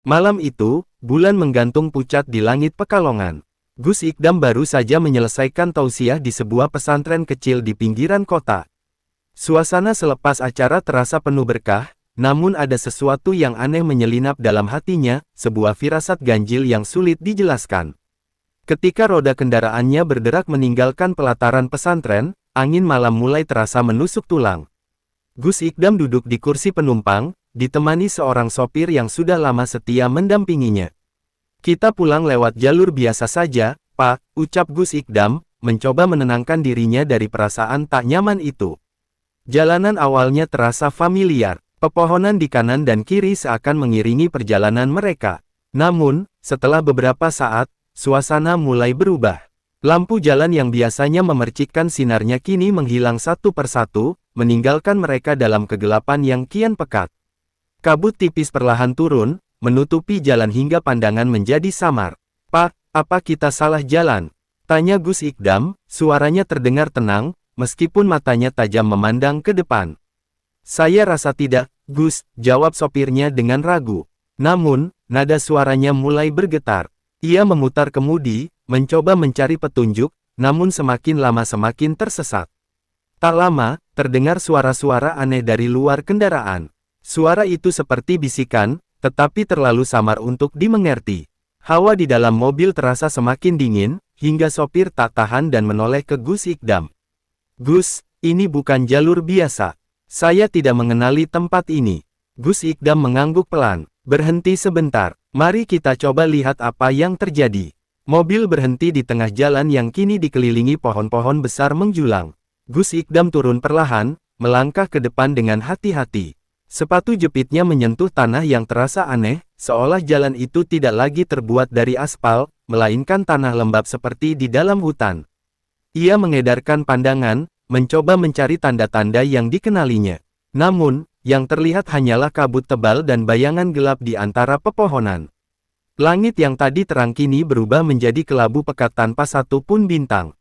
Malam itu, bulan menggantung pucat di langit Pekalongan. Gus Ikdam baru saja menyelesaikan tausiah di sebuah pesantren kecil di pinggiran kota. Suasana selepas acara terasa penuh berkah, namun ada sesuatu yang aneh menyelinap dalam hatinya, sebuah firasat ganjil yang sulit dijelaskan. Ketika roda kendaraannya berderak meninggalkan pelataran pesantren, angin malam mulai terasa menusuk tulang. Gus Ikdam duduk di kursi penumpang, ditemani seorang sopir yang sudah lama setia mendampinginya. "Kita pulang lewat jalur biasa saja, Pak," ucap Gus Ikdam, mencoba menenangkan dirinya dari perasaan tak nyaman itu. Jalanan awalnya terasa familiar, pepohonan di kanan dan kiri seakan mengiringi perjalanan mereka. Namun, setelah beberapa saat, suasana mulai berubah. Lampu jalan yang biasanya memercikkan sinarnya kini menghilang satu persatu, meninggalkan mereka dalam kegelapan yang kian pekat. Kabut tipis perlahan turun, menutupi jalan hingga pandangan menjadi samar. "Pak, apa kita salah jalan?" tanya Gus Ikdam, suaranya terdengar tenang, meskipun matanya tajam memandang ke depan. "Saya rasa tidak, Gus," jawab sopirnya dengan ragu. Namun, nada suaranya mulai bergetar. Ia memutar kemudi, mencoba mencari petunjuk, namun semakin lama semakin tersesat. Tak lama, terdengar suara-suara aneh dari luar kendaraan. Suara itu seperti bisikan, tetapi terlalu samar untuk dimengerti. Hawa di dalam mobil terasa semakin dingin, hingga sopir tak tahan dan menoleh ke Gus Ikdam. "Gus, ini bukan jalur biasa. Saya tidak mengenali tempat ini." Gus Ikdam mengangguk pelan. "Berhenti sebentar, mari kita coba lihat apa yang terjadi." Mobil berhenti di tengah jalan yang kini dikelilingi pohon-pohon besar menjulang. Gus Ikdam turun perlahan, melangkah ke depan dengan hati-hati. Sepatu jepitnya menyentuh tanah yang terasa aneh, seolah jalan itu tidak lagi terbuat dari aspal, melainkan tanah lembab seperti di dalam hutan. Ia mengedarkan pandangan, mencoba mencari tanda-tanda yang dikenalinya. Namun, yang terlihat hanyalah kabut tebal dan bayangan gelap di antara pepohonan. Langit yang tadi terang kini berubah menjadi kelabu pekat tanpa satu pun bintang.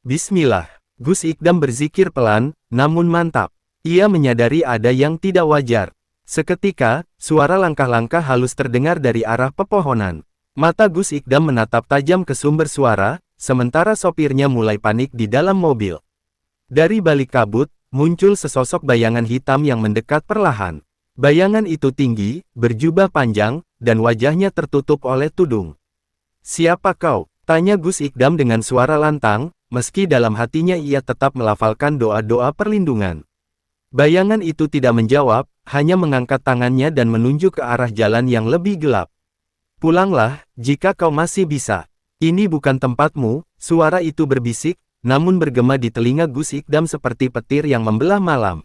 "Bismillah," Gus Ikdam berzikir pelan, namun mantap. Ia menyadari ada yang tidak wajar. Seketika, suara langkah-langkah halus terdengar dari arah pepohonan. Mata Gus Ikdam menatap tajam ke sumber suara, sementara sopirnya mulai panik di dalam mobil. Dari balik kabut, muncul sesosok bayangan hitam yang mendekat perlahan. Bayangan itu tinggi, berjubah panjang, dan wajahnya tertutup oleh tudung. "Siapa kau?" tanya Gus Ikdam dengan suara lantang, meski dalam hatinya ia tetap melafalkan doa-doa perlindungan. Bayangan itu tidak menjawab, hanya mengangkat tangannya dan menunjuk ke arah jalan yang lebih gelap. "Pulanglah, jika kau masih bisa. Ini bukan tempatmu," suara itu berbisik, namun bergema di telinga Gus Ikdam seperti petir yang membelah malam.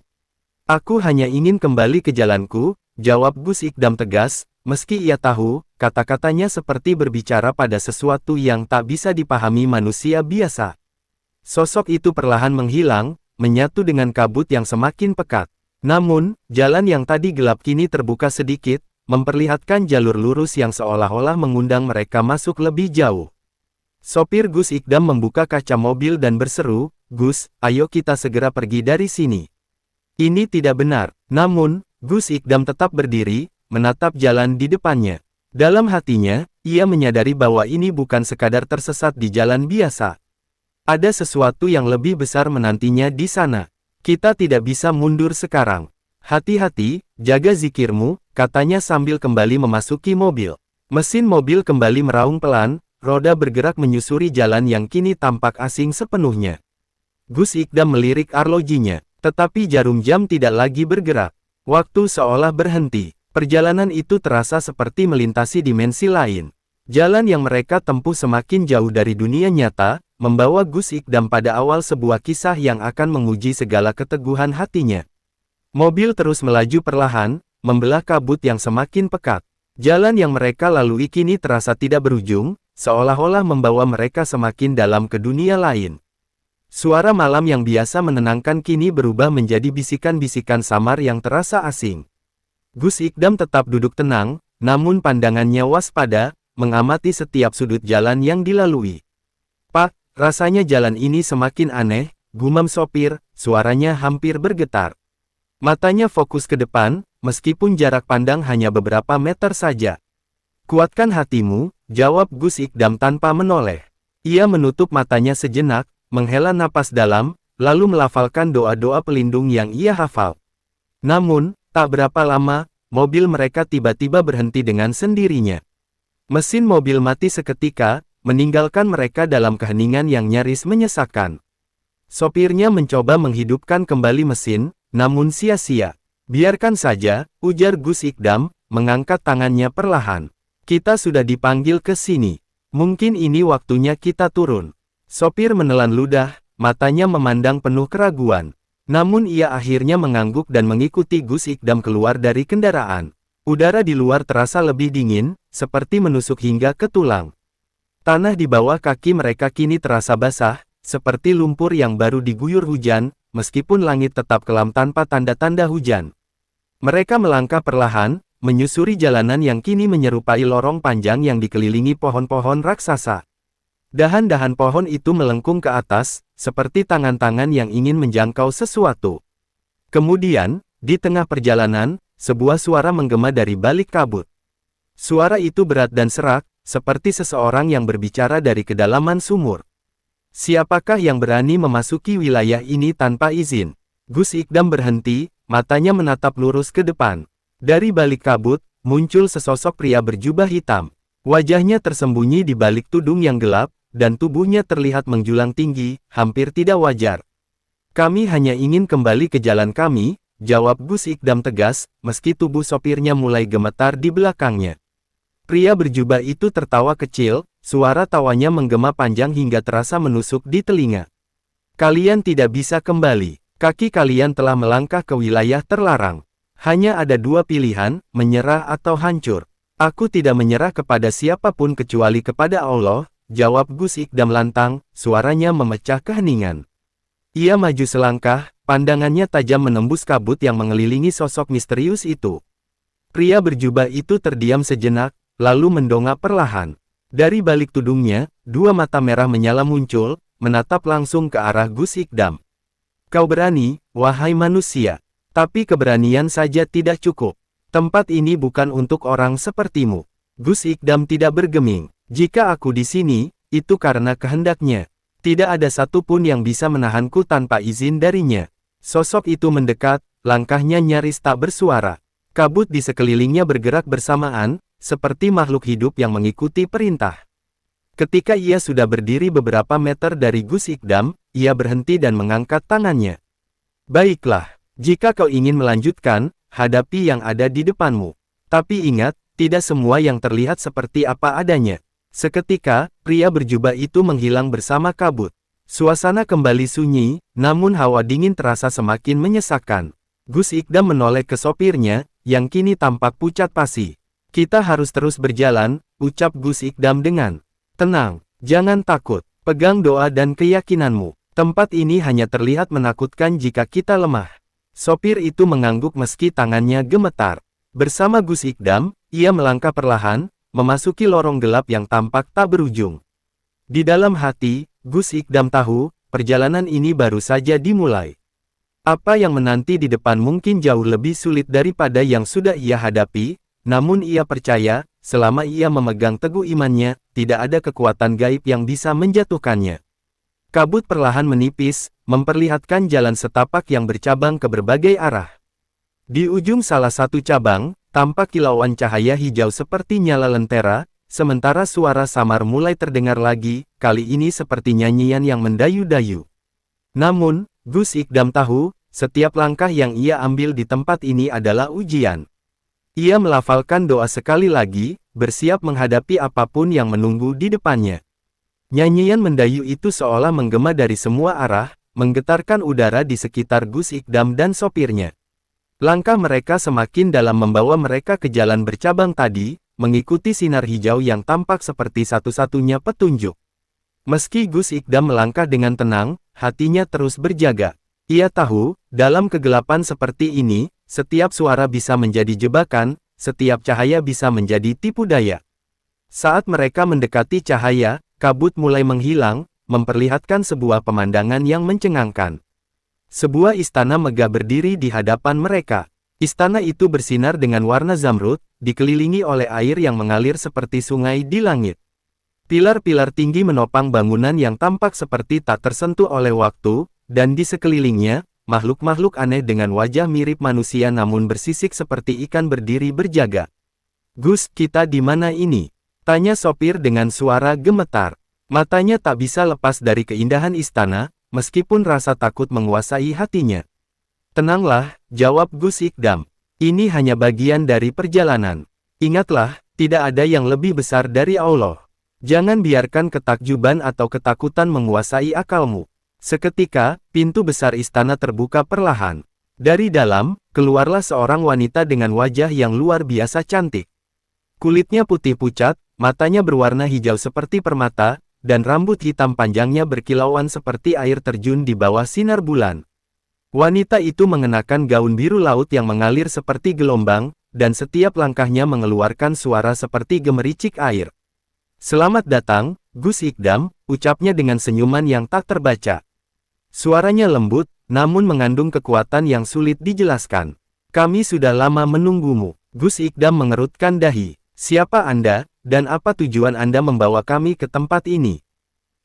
"Aku hanya ingin kembali ke jalanku," jawab Gus Ikdam tegas, meski ia tahu, kata-katanya seperti berbicara pada sesuatu yang tak bisa dipahami manusia biasa. Sosok itu perlahan menghilang, menyatu dengan kabut yang semakin pekat. Namun, jalan yang tadi gelap kini terbuka sedikit, memperlihatkan jalur lurus yang seolah-olah mengundang mereka masuk lebih jauh. Sopir Gus Ikdam membuka kaca mobil dan berseru, "Gus, ayo kita segera pergi dari sini." Ini tidak benar. Namun, Gus Ikdam tetap berdiri, menatap jalan di depannya. Dalam hatinya, ia menyadari bahwa ini bukan sekadar tersesat di jalan biasa. Ada sesuatu yang lebih besar menantinya di sana. "Kita tidak bisa mundur sekarang. Hati-hati, jaga zikirmu," katanya sambil kembali memasuki mobil. Mesin mobil kembali meraung pelan, roda bergerak menyusuri jalan yang kini tampak asing sepenuhnya. Gus Ikdam melirik arlojinya, tetapi jarum jam tidak lagi bergerak. Waktu seolah berhenti. Perjalanan itu terasa seperti melintasi dimensi lain. Jalan yang mereka tempuh semakin jauh dari dunia nyata, membawa Gus Ikdam pada awal sebuah kisah yang akan menguji segala keteguhan hatinya. Mobil terus melaju perlahan, membelah kabut yang semakin pekat. Jalan yang mereka lalui kini terasa tidak berujung, seolah-olah membawa mereka semakin dalam ke dunia lain. Suara malam yang biasa menenangkan kini berubah menjadi bisikan-bisikan samar yang terasa asing. Gus Ikdam tetap duduk tenang, namun pandangannya waspada, mengamati setiap sudut jalan yang dilalui. "Pak, rasanya jalan ini semakin aneh," gumam sopir, suaranya hampir bergetar. Matanya fokus ke depan, meskipun jarak pandang hanya beberapa meter saja. Kuatkan hatimu, jawab Gus Ikdam tanpa menoleh. Ia menutup matanya sejenak, menghela napas dalam, lalu melafalkan doa-doa pelindung yang ia hafal. Namun, tak berapa lama, mobil mereka tiba-tiba berhenti dengan sendirinya. Mesin mobil mati seketika, meninggalkan mereka dalam keheningan yang nyaris menyesakkan. Sopirnya mencoba menghidupkan kembali mesin, namun sia-sia. Biarkan saja, ujar Gus Ikdam, mengangkat tangannya perlahan. Kita sudah dipanggil ke sini. Mungkin ini waktunya kita turun. Sopir menelan ludah, matanya memandang penuh keraguan. Namun ia akhirnya mengangguk dan mengikuti Gus Ikdam keluar dari kendaraan. Udara di luar terasa lebih dingin, seperti menusuk hingga ke tulang. Tanah di bawah kaki mereka kini terasa basah, seperti lumpur yang baru diguyur hujan, meskipun langit tetap kelam tanpa tanda-tanda hujan. Mereka melangkah perlahan, menyusuri jalanan yang kini menyerupai lorong panjang yang dikelilingi pohon-pohon raksasa. Dahan-dahan pohon itu melengkung ke atas, seperti tangan-tangan yang ingin menjangkau sesuatu. Kemudian, di tengah perjalanan, sebuah suara menggema dari balik kabut. Suara itu berat dan serak, seperti seseorang yang berbicara dari kedalaman sumur. Siapakah yang berani memasuki wilayah ini tanpa izin? Gus Ikdam berhenti, matanya menatap lurus ke depan. Dari balik kabut, muncul sesosok pria berjubah hitam. Wajahnya tersembunyi di balik tudung yang gelap, dan tubuhnya terlihat menjulang tinggi, hampir tidak wajar. Kami hanya ingin kembali ke jalan kami, jawab Gus Ikdam tegas, meski tubuh sopirnya mulai gemetar di belakangnya. Pria berjubah itu tertawa kecil, suara tawanya menggema panjang hingga terasa menusuk di telinga. Kalian tidak bisa kembali, kaki kalian telah melangkah ke wilayah terlarang. Hanya ada dua pilihan, menyerah atau hancur. Aku tidak menyerah kepada siapapun kecuali kepada Allah, jawab Gus Ikdam lantang, suaranya memecah keheningan. Ia maju selangkah, pandangannya tajam menembus kabut yang mengelilingi sosok misterius itu. Pria berjubah itu terdiam sejenak, lalu mendongak perlahan. Dari balik tudungnya, dua mata merah menyala muncul, menatap langsung ke arah Gus Ikdam. Kau berani, wahai manusia. Tapi keberanian saja tidak cukup. Tempat ini bukan untuk orang sepertimu. Gus Ikdam tidak bergeming. Jika aku di sini, itu karena kehendaknya. Tidak ada satupun yang bisa menahanku tanpa izin darinya. Sosok itu mendekat, langkahnya nyaris tak bersuara. Kabut di sekelilingnya bergerak bersamaan, seperti makhluk hidup yang mengikuti perintah. Ketika ia sudah berdiri beberapa meter dari Gus Ikdam, ia berhenti dan mengangkat tangannya. Baiklah. Jika kau ingin melanjutkan, hadapi yang ada di depanmu. Tapi ingat, tidak semua yang terlihat seperti apa adanya. Seketika, pria berjubah itu menghilang bersama kabut. Suasana kembali sunyi, namun hawa dingin terasa semakin menyesakkan. Gus Ikdam menoleh ke sopirnya, yang kini tampak pucat pasi. Kita harus terus berjalan, ucap Gus Ikdam dengan tenang. Jangan takut, pegang doa dan keyakinanmu. Tempat ini hanya terlihat menakutkan jika kita lemah. Sopir itu mengangguk meski tangannya gemetar. Bersama Gus Ikdam, ia melangkah perlahan, memasuki lorong gelap yang tampak tak berujung. Di dalam hati, Gus Ikdam tahu, perjalanan ini baru saja dimulai. Apa yang menanti di depan mungkin jauh lebih sulit daripada yang sudah ia hadapi, namun ia percaya, selama ia memegang teguh imannya, tidak ada kekuatan gaib yang bisa menjatuhkannya. Kabut perlahan menipis, memperlihatkan jalan setapak yang bercabang ke berbagai arah. Di ujung salah satu cabang, tampak kilauan cahaya hijau seperti nyala lentera, sementara suara samar mulai terdengar lagi, kali ini seperti nyanyian yang mendayu-dayu. Namun, Gus Ikdam tahu, setiap langkah yang ia ambil di tempat ini adalah ujian. Ia melafalkan doa sekali lagi, bersiap menghadapi apapun yang menunggu di depannya. Nyanyian mendayu itu seolah menggema dari semua arah, menggetarkan udara di sekitar Gus Ikdam dan sopirnya. Langkah mereka semakin dalam membawa mereka ke jalan bercabang tadi, mengikuti sinar hijau yang tampak seperti satu-satunya petunjuk. Meski Gus Ikdam melangkah dengan tenang, hatinya terus berjaga. Ia tahu, dalam kegelapan seperti ini, setiap suara bisa menjadi jebakan, setiap cahaya bisa menjadi tipu daya. Saat mereka mendekati cahaya, kabut mulai menghilang, memperlihatkan sebuah pemandangan yang mencengangkan. Sebuah istana megah berdiri di hadapan mereka. Istana itu bersinar dengan warna zamrud, dikelilingi oleh air yang mengalir seperti sungai di langit. Pilar-pilar tinggi menopang bangunan yang tampak seperti tak tersentuh oleh waktu, dan di sekelilingnya, makhluk-makhluk aneh dengan wajah mirip manusia namun bersisik seperti ikan berdiri berjaga. "Gus, kita di mana ini?" tanya sopir dengan suara gemetar. Matanya tak bisa lepas dari keindahan istana, meskipun rasa takut menguasai hatinya. "Tenanglah," jawab Gus Ikdam. "Ini hanya bagian dari perjalanan. Ingatlah, tidak ada yang lebih besar dari Allah. Jangan biarkan ketakjuban atau ketakutan menguasai akalmu." Seketika, pintu besar istana terbuka perlahan. Dari dalam, keluarlah seorang wanita dengan wajah yang luar biasa cantik. Kulitnya putih pucat, matanya berwarna hijau seperti permata, dan rambut hitam panjangnya berkilauan seperti air terjun di bawah sinar bulan. Wanita itu mengenakan gaun biru laut yang mengalir seperti gelombang, dan setiap langkahnya mengeluarkan suara seperti gemericik air. "Selamat datang, Gus Ikdam," ucapnya dengan senyuman yang tak terbaca. Suaranya lembut, namun mengandung kekuatan yang sulit dijelaskan. "Kami sudah lama menunggumu." Gus Ikdam mengerutkan dahi. "Siapa Anda, dan apa tujuan Anda membawa kami ke tempat ini?"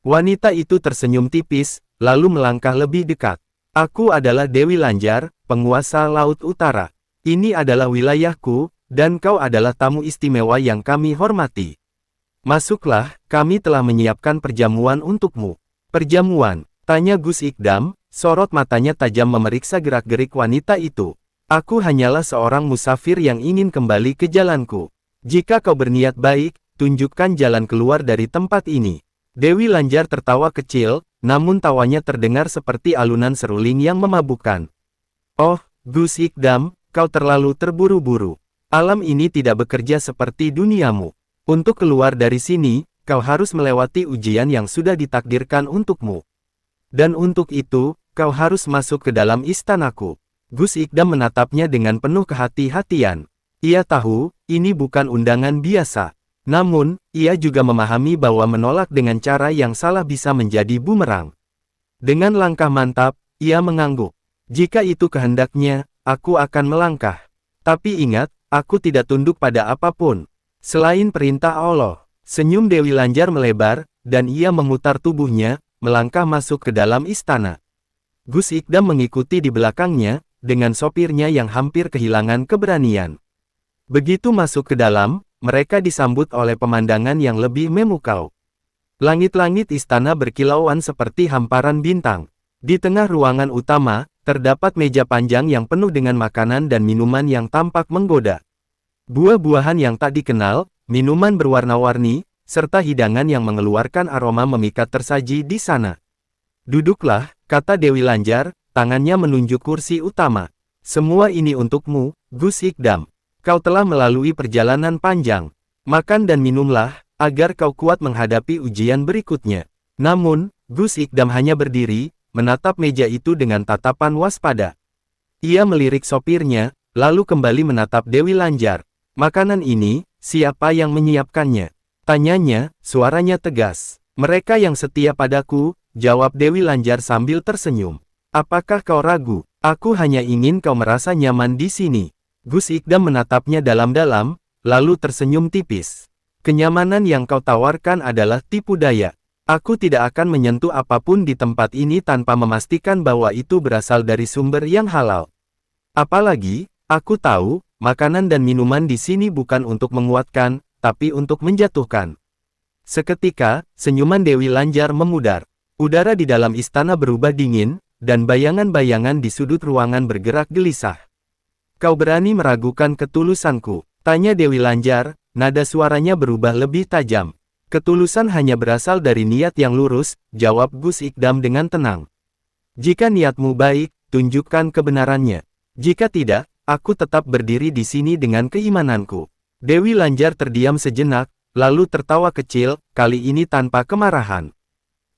Wanita itu tersenyum tipis, lalu melangkah lebih dekat. "Aku adalah Dewi Lanjar, penguasa Laut Utara. Ini adalah wilayahku, dan kau adalah tamu istimewa yang kami hormati. Masuklah, kami telah menyiapkan perjamuan untukmu." "Perjamuan?" tanya Gus Ikdam, sorot matanya tajam memeriksa gerak-gerik wanita itu. "Aku hanyalah seorang musafir yang ingin kembali ke jalanku. Jika kau berniat baik, tunjukkan jalan keluar dari tempat ini." Dewi Lanjar tertawa kecil, namun tawanya terdengar seperti alunan seruling yang memabukkan. "Oh, Gus Ikdam, kau terlalu terburu-buru. Alam ini tidak bekerja seperti duniamu. Untuk keluar dari sini, kau harus melewati ujian yang sudah ditakdirkan untukmu. Dan untuk itu, kau harus masuk ke dalam istanaku." Gus Ikdam menatapnya dengan penuh kehati-hatian. Ia tahu, ini bukan undangan biasa. Namun, ia juga memahami bahwa menolak dengan cara yang salah bisa menjadi bumerang. Dengan langkah mantap, ia mengangguk. "Jika itu kehendaknya, aku akan melangkah. Tapi ingat, aku tidak tunduk pada apapun selain perintah Allah." Senyum Dewi Lanjar melebar, dan ia memutar tubuhnya, melangkah masuk ke dalam istana. Gus Ikdam mengikuti di belakangnya, dengan sopirnya yang hampir kehilangan keberanian. Begitu masuk ke dalam, mereka disambut oleh pemandangan yang lebih memukau. Langit-langit istana berkilauan seperti hamparan bintang. Di tengah ruangan utama, terdapat meja panjang yang penuh dengan makanan dan minuman yang tampak menggoda. Buah-buahan yang tak dikenal, minuman berwarna-warni, serta hidangan yang mengeluarkan aroma memikat tersaji di sana. "Duduklah," kata Dewi Lanjar, tangannya menunjuk kursi utama. "Semua ini untukmu, Gus Ikdam. Kau telah melalui perjalanan panjang. Makan dan minumlah, agar kau kuat menghadapi ujian berikutnya." Namun, Gus Ikdam hanya berdiri, menatap meja itu dengan tatapan waspada. Ia melirik sopirnya, lalu kembali menatap Dewi Lanjar. "Makanan ini, siapa yang menyiapkannya?" tanyanya, suaranya tegas. "Mereka yang setia padaku," jawab Dewi Lanjar sambil tersenyum. "Apakah kau ragu? Aku hanya ingin kau merasa nyaman di sini." Gus Ikdam menatapnya dalam-dalam, lalu tersenyum tipis. "Kenyamanan yang kau tawarkan adalah tipu daya. Aku tidak akan menyentuh apapun di tempat ini tanpa memastikan bahwa itu berasal dari sumber yang halal. Apalagi, aku tahu, makanan dan minuman di sini bukan untuk menguatkan, tapi untuk menjatuhkan." Seketika, senyuman Dewi Lanjar memudar. Udara di dalam istana berubah dingin, dan bayangan-bayangan di sudut ruangan bergerak gelisah. "Kau berani meragukan ketulusanku?" tanya Dewi Lanjar, nada suaranya berubah lebih tajam. "Ketulusan hanya berasal dari niat yang lurus," jawab Gus Ikdam dengan tenang. "Jika niatmu baik, tunjukkan kebenarannya. Jika tidak, aku tetap berdiri di sini dengan keimananku." Dewi Lanjar terdiam sejenak, lalu tertawa kecil, kali ini tanpa kemarahan.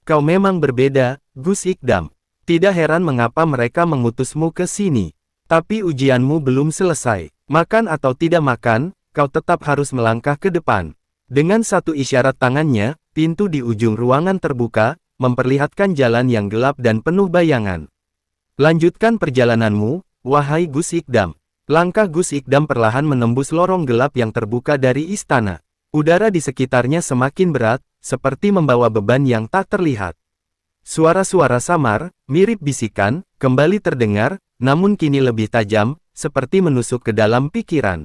"Kau memang berbeda, Gus Ikdam. Tidak heran mengapa mereka mengutusmu ke sini. Tapi ujianmu belum selesai. Makan atau tidak makan, kau tetap harus melangkah ke depan." Dengan satu isyarat tangannya, pintu di ujung ruangan terbuka, memperlihatkan jalan yang gelap dan penuh bayangan. "Lanjutkan perjalananmu, wahai Gus Ikdam." Langkah Gus Ikdam perlahan menembus lorong gelap yang terbuka dari istana. Udara di sekitarnya semakin berat, seperti membawa beban yang tak terlihat. Suara-suara samar, mirip bisikan, kembali terdengar, namun kini lebih tajam, seperti menusuk ke dalam pikiran.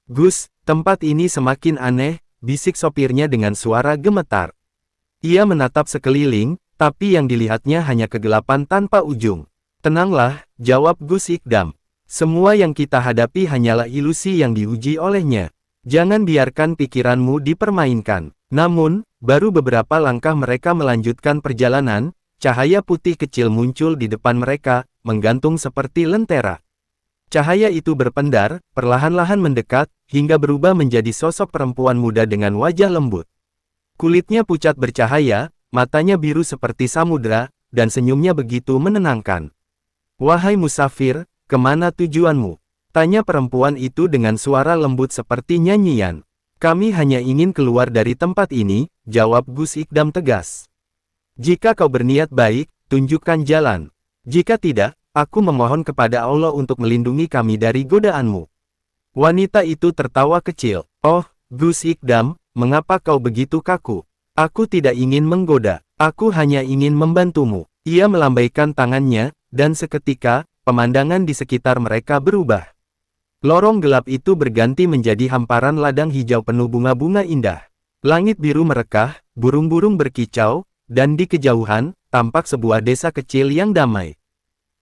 "Gus, tempat ini semakin aneh," bisik sopirnya dengan suara gemetar. Ia menatap sekeliling, tapi yang dilihatnya hanya kegelapan tanpa ujung. "Tenanglah," jawab Gus Ikdam. "Semua yang kita hadapi hanyalah ilusi yang diuji olehnya. Jangan biarkan pikiranmu dipermainkan." Namun, baru beberapa langkah mereka melanjutkan perjalanan, cahaya putih kecil muncul di depan mereka, menggantung seperti lentera. Cahaya itu berpendar, perlahan-lahan mendekat, hingga berubah menjadi sosok perempuan muda dengan wajah lembut. Kulitnya pucat bercahaya, matanya biru seperti samudra, dan senyumnya begitu menenangkan. "Wahai musafir, kemana tujuanmu?" tanya perempuan itu dengan suara lembut seperti nyanyian. "Kami hanya ingin keluar dari tempat ini," jawab Gus Ikdam tegas. "Jika kau berniat baik, tunjukkan jalan. Jika tidak, aku memohon kepada Allah untuk melindungi kami dari godaanmu." Wanita itu tertawa kecil. "Oh, Gus Ikdam, mengapa kau begitu kaku? Aku tidak ingin menggoda, aku hanya ingin membantumu." Ia melambaikan tangannya, dan seketika, pemandangan di sekitar mereka berubah. Lorong gelap itu berganti menjadi hamparan ladang hijau penuh bunga-bunga indah. Langit biru merekah, burung-burung berkicau, dan di kejauhan, tampak sebuah desa kecil yang damai.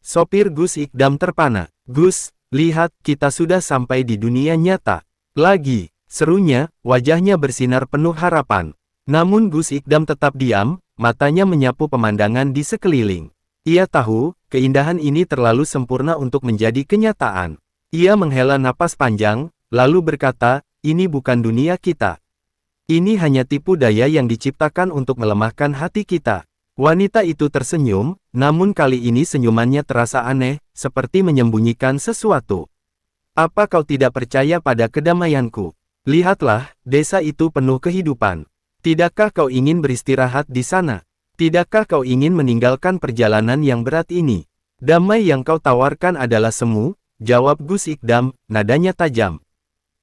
Sopir Gus Ikdam terpana. "Gus, lihat, kita sudah sampai di dunia nyata." "Lagi," serunya, wajahnya bersinar penuh harapan. Namun Gus Ikdam tetap diam, matanya menyapu pemandangan di sekeliling. Ia tahu, keindahan ini terlalu sempurna untuk menjadi kenyataan. Ia menghela napas panjang, lalu berkata, "Ini bukan dunia kita. Ini hanya tipu daya yang diciptakan untuk melemahkan hati kita." Wanita itu tersenyum, namun kali ini senyumannya terasa aneh, seperti menyembunyikan sesuatu. "Apa kau tidak percaya pada kedamaianku? Lihatlah, desa itu penuh kehidupan. Tidakkah kau ingin beristirahat di sana? Tidakkah kau ingin meninggalkan perjalanan yang berat ini? Damai yang kau tawarkan adalah semu," jawab Gus Ikdam, nadanya tajam.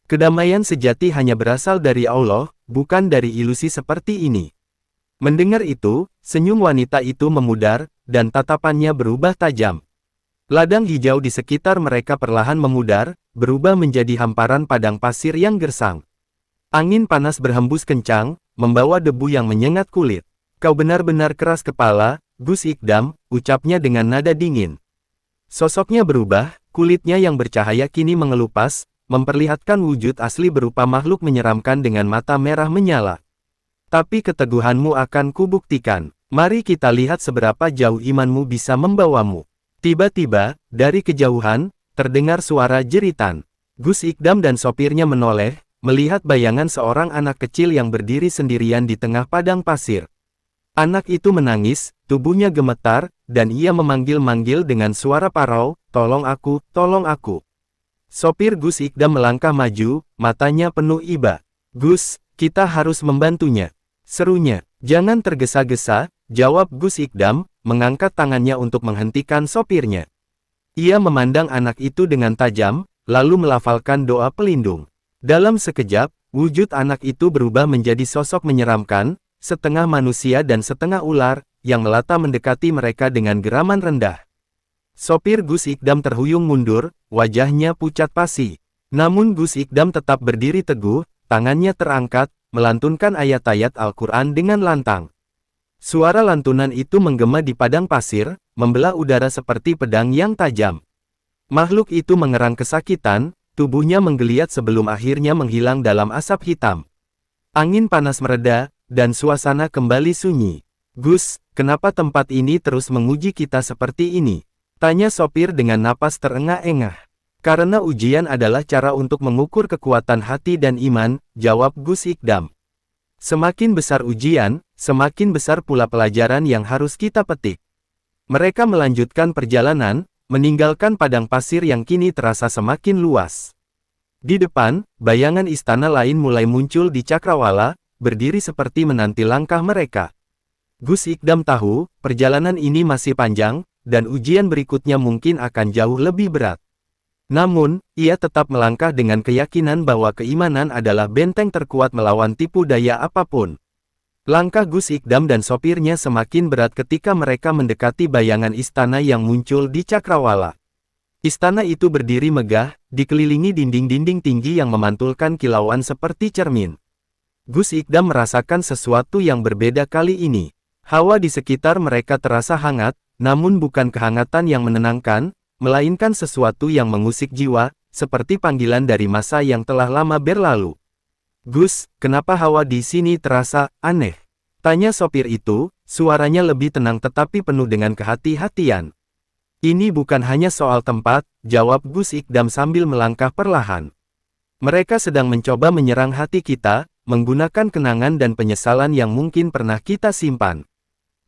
"Kedamaian sejati hanya berasal dari Allah, bukan dari ilusi seperti ini." Mendengar itu, senyum wanita itu memudar, dan tatapannya berubah tajam. Ladang hijau di sekitar mereka perlahan memudar, berubah menjadi hamparan padang pasir yang gersang. Angin panas berhembus kencang, membawa debu yang menyengat kulit. "Kau benar-benar keras kepala, Gus Ikdam," ucapnya dengan nada dingin. Sosoknya berubah, kulitnya yang bercahaya kini mengelupas, memperlihatkan wujud asli berupa makhluk menyeramkan dengan mata merah menyala. "Tapi keteguhanmu akan kubuktikan. Mari kita lihat seberapa jauh imanmu bisa membawamu." Tiba-tiba, dari kejauhan, terdengar suara jeritan. Gus Ikdam dan sopirnya menoleh, melihat bayangan seorang anak kecil yang berdiri sendirian di tengah padang pasir. Anak itu menangis, tubuhnya gemetar, dan ia memanggil-manggil dengan suara parau, "Tolong aku, tolong aku." Sopir Gus Ikdam melangkah maju, matanya penuh iba. "Gus, kita harus membantunya," serunya. "Jangan tergesa-gesa," jawab Gus Ikdam, mengangkat tangannya untuk menghentikan sopirnya. Ia memandang anak itu dengan tajam, lalu melafalkan doa pelindung. Dalam sekejap, wujud anak itu berubah menjadi sosok menyeramkan, setengah manusia dan setengah ular, yang melata mendekati mereka dengan geraman rendah. Sopir Gus Ikdam terhuyung mundur, wajahnya pucat pasi. Namun Gus Ikdam tetap berdiri teguh, tangannya terangkat, melantunkan ayat-ayat Al-Quran dengan lantang. Suara lantunan itu menggema di padang pasir, membelah udara seperti pedang yang tajam. Makhluk itu mengerang kesakitan, tubuhnya menggeliat sebelum akhirnya menghilang dalam asap hitam. Angin panas mereda, dan suasana kembali sunyi. "Gus, kenapa tempat ini terus menguji kita seperti ini?" tanya sopir dengan napas terengah-engah. "Karena ujian adalah cara untuk mengukur kekuatan hati dan iman," jawab Gus Ikdam. "Semakin besar ujian, semakin besar pula pelajaran yang harus kita petik." Mereka melanjutkan perjalanan, meninggalkan padang pasir yang kini terasa semakin luas. Di depan, bayangan istana lain mulai muncul di cakrawala, berdiri seperti menanti langkah mereka. Gus Ikdam tahu, perjalanan ini masih panjang, dan ujian berikutnya mungkin akan jauh lebih berat. Namun, ia tetap melangkah dengan keyakinan bahwa keimanan adalah benteng terkuat melawan tipu daya apapun. Langkah Gus Ikdam dan sopirnya semakin berat ketika mereka mendekati bayangan istana yang muncul di cakrawala. Istana itu berdiri megah, dikelilingi dinding-dinding tinggi yang memantulkan kilauan seperti cermin. Gus Ikdam merasakan sesuatu yang berbeda kali ini. Hawa di sekitar mereka terasa hangat, namun bukan kehangatan yang menenangkan, melainkan sesuatu yang mengusik jiwa, seperti panggilan dari masa yang telah lama berlalu. "Gus, kenapa hawa di sini terasa aneh?" tanya sopir itu, suaranya lebih tenang tetapi penuh dengan kehati-hatian. "Ini bukan hanya soal tempat," jawab Gus Ikdam sambil melangkah perlahan. "Mereka sedang mencoba menyerang hati kita, menggunakan kenangan dan penyesalan yang mungkin pernah kita simpan."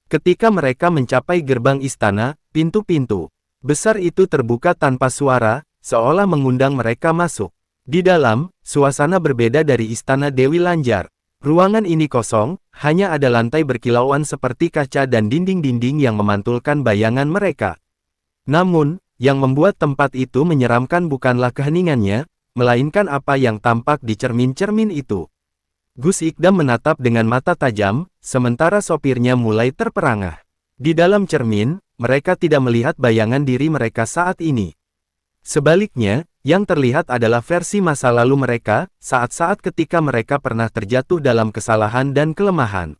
Ketika mereka mencapai gerbang istana, pintu-pintu besar itu terbuka tanpa suara, seolah mengundang mereka masuk. Di dalam, suasana berbeda dari istana Dewi Lanjar. Ruangan ini kosong, hanya ada lantai berkilauan seperti kaca dan dinding-dinding yang memantulkan bayangan mereka. Namun, yang membuat tempat itu menyeramkan bukanlah keheningannya, melainkan apa yang tampak di cermin-cermin itu. Gus Ikdam menatap dengan mata tajam, sementara sopirnya mulai terperangah. Di dalam cermin, mereka tidak melihat bayangan diri mereka saat ini. Sebaliknya, yang terlihat adalah versi masa lalu mereka, saat-saat ketika mereka pernah terjatuh dalam kesalahan dan kelemahan.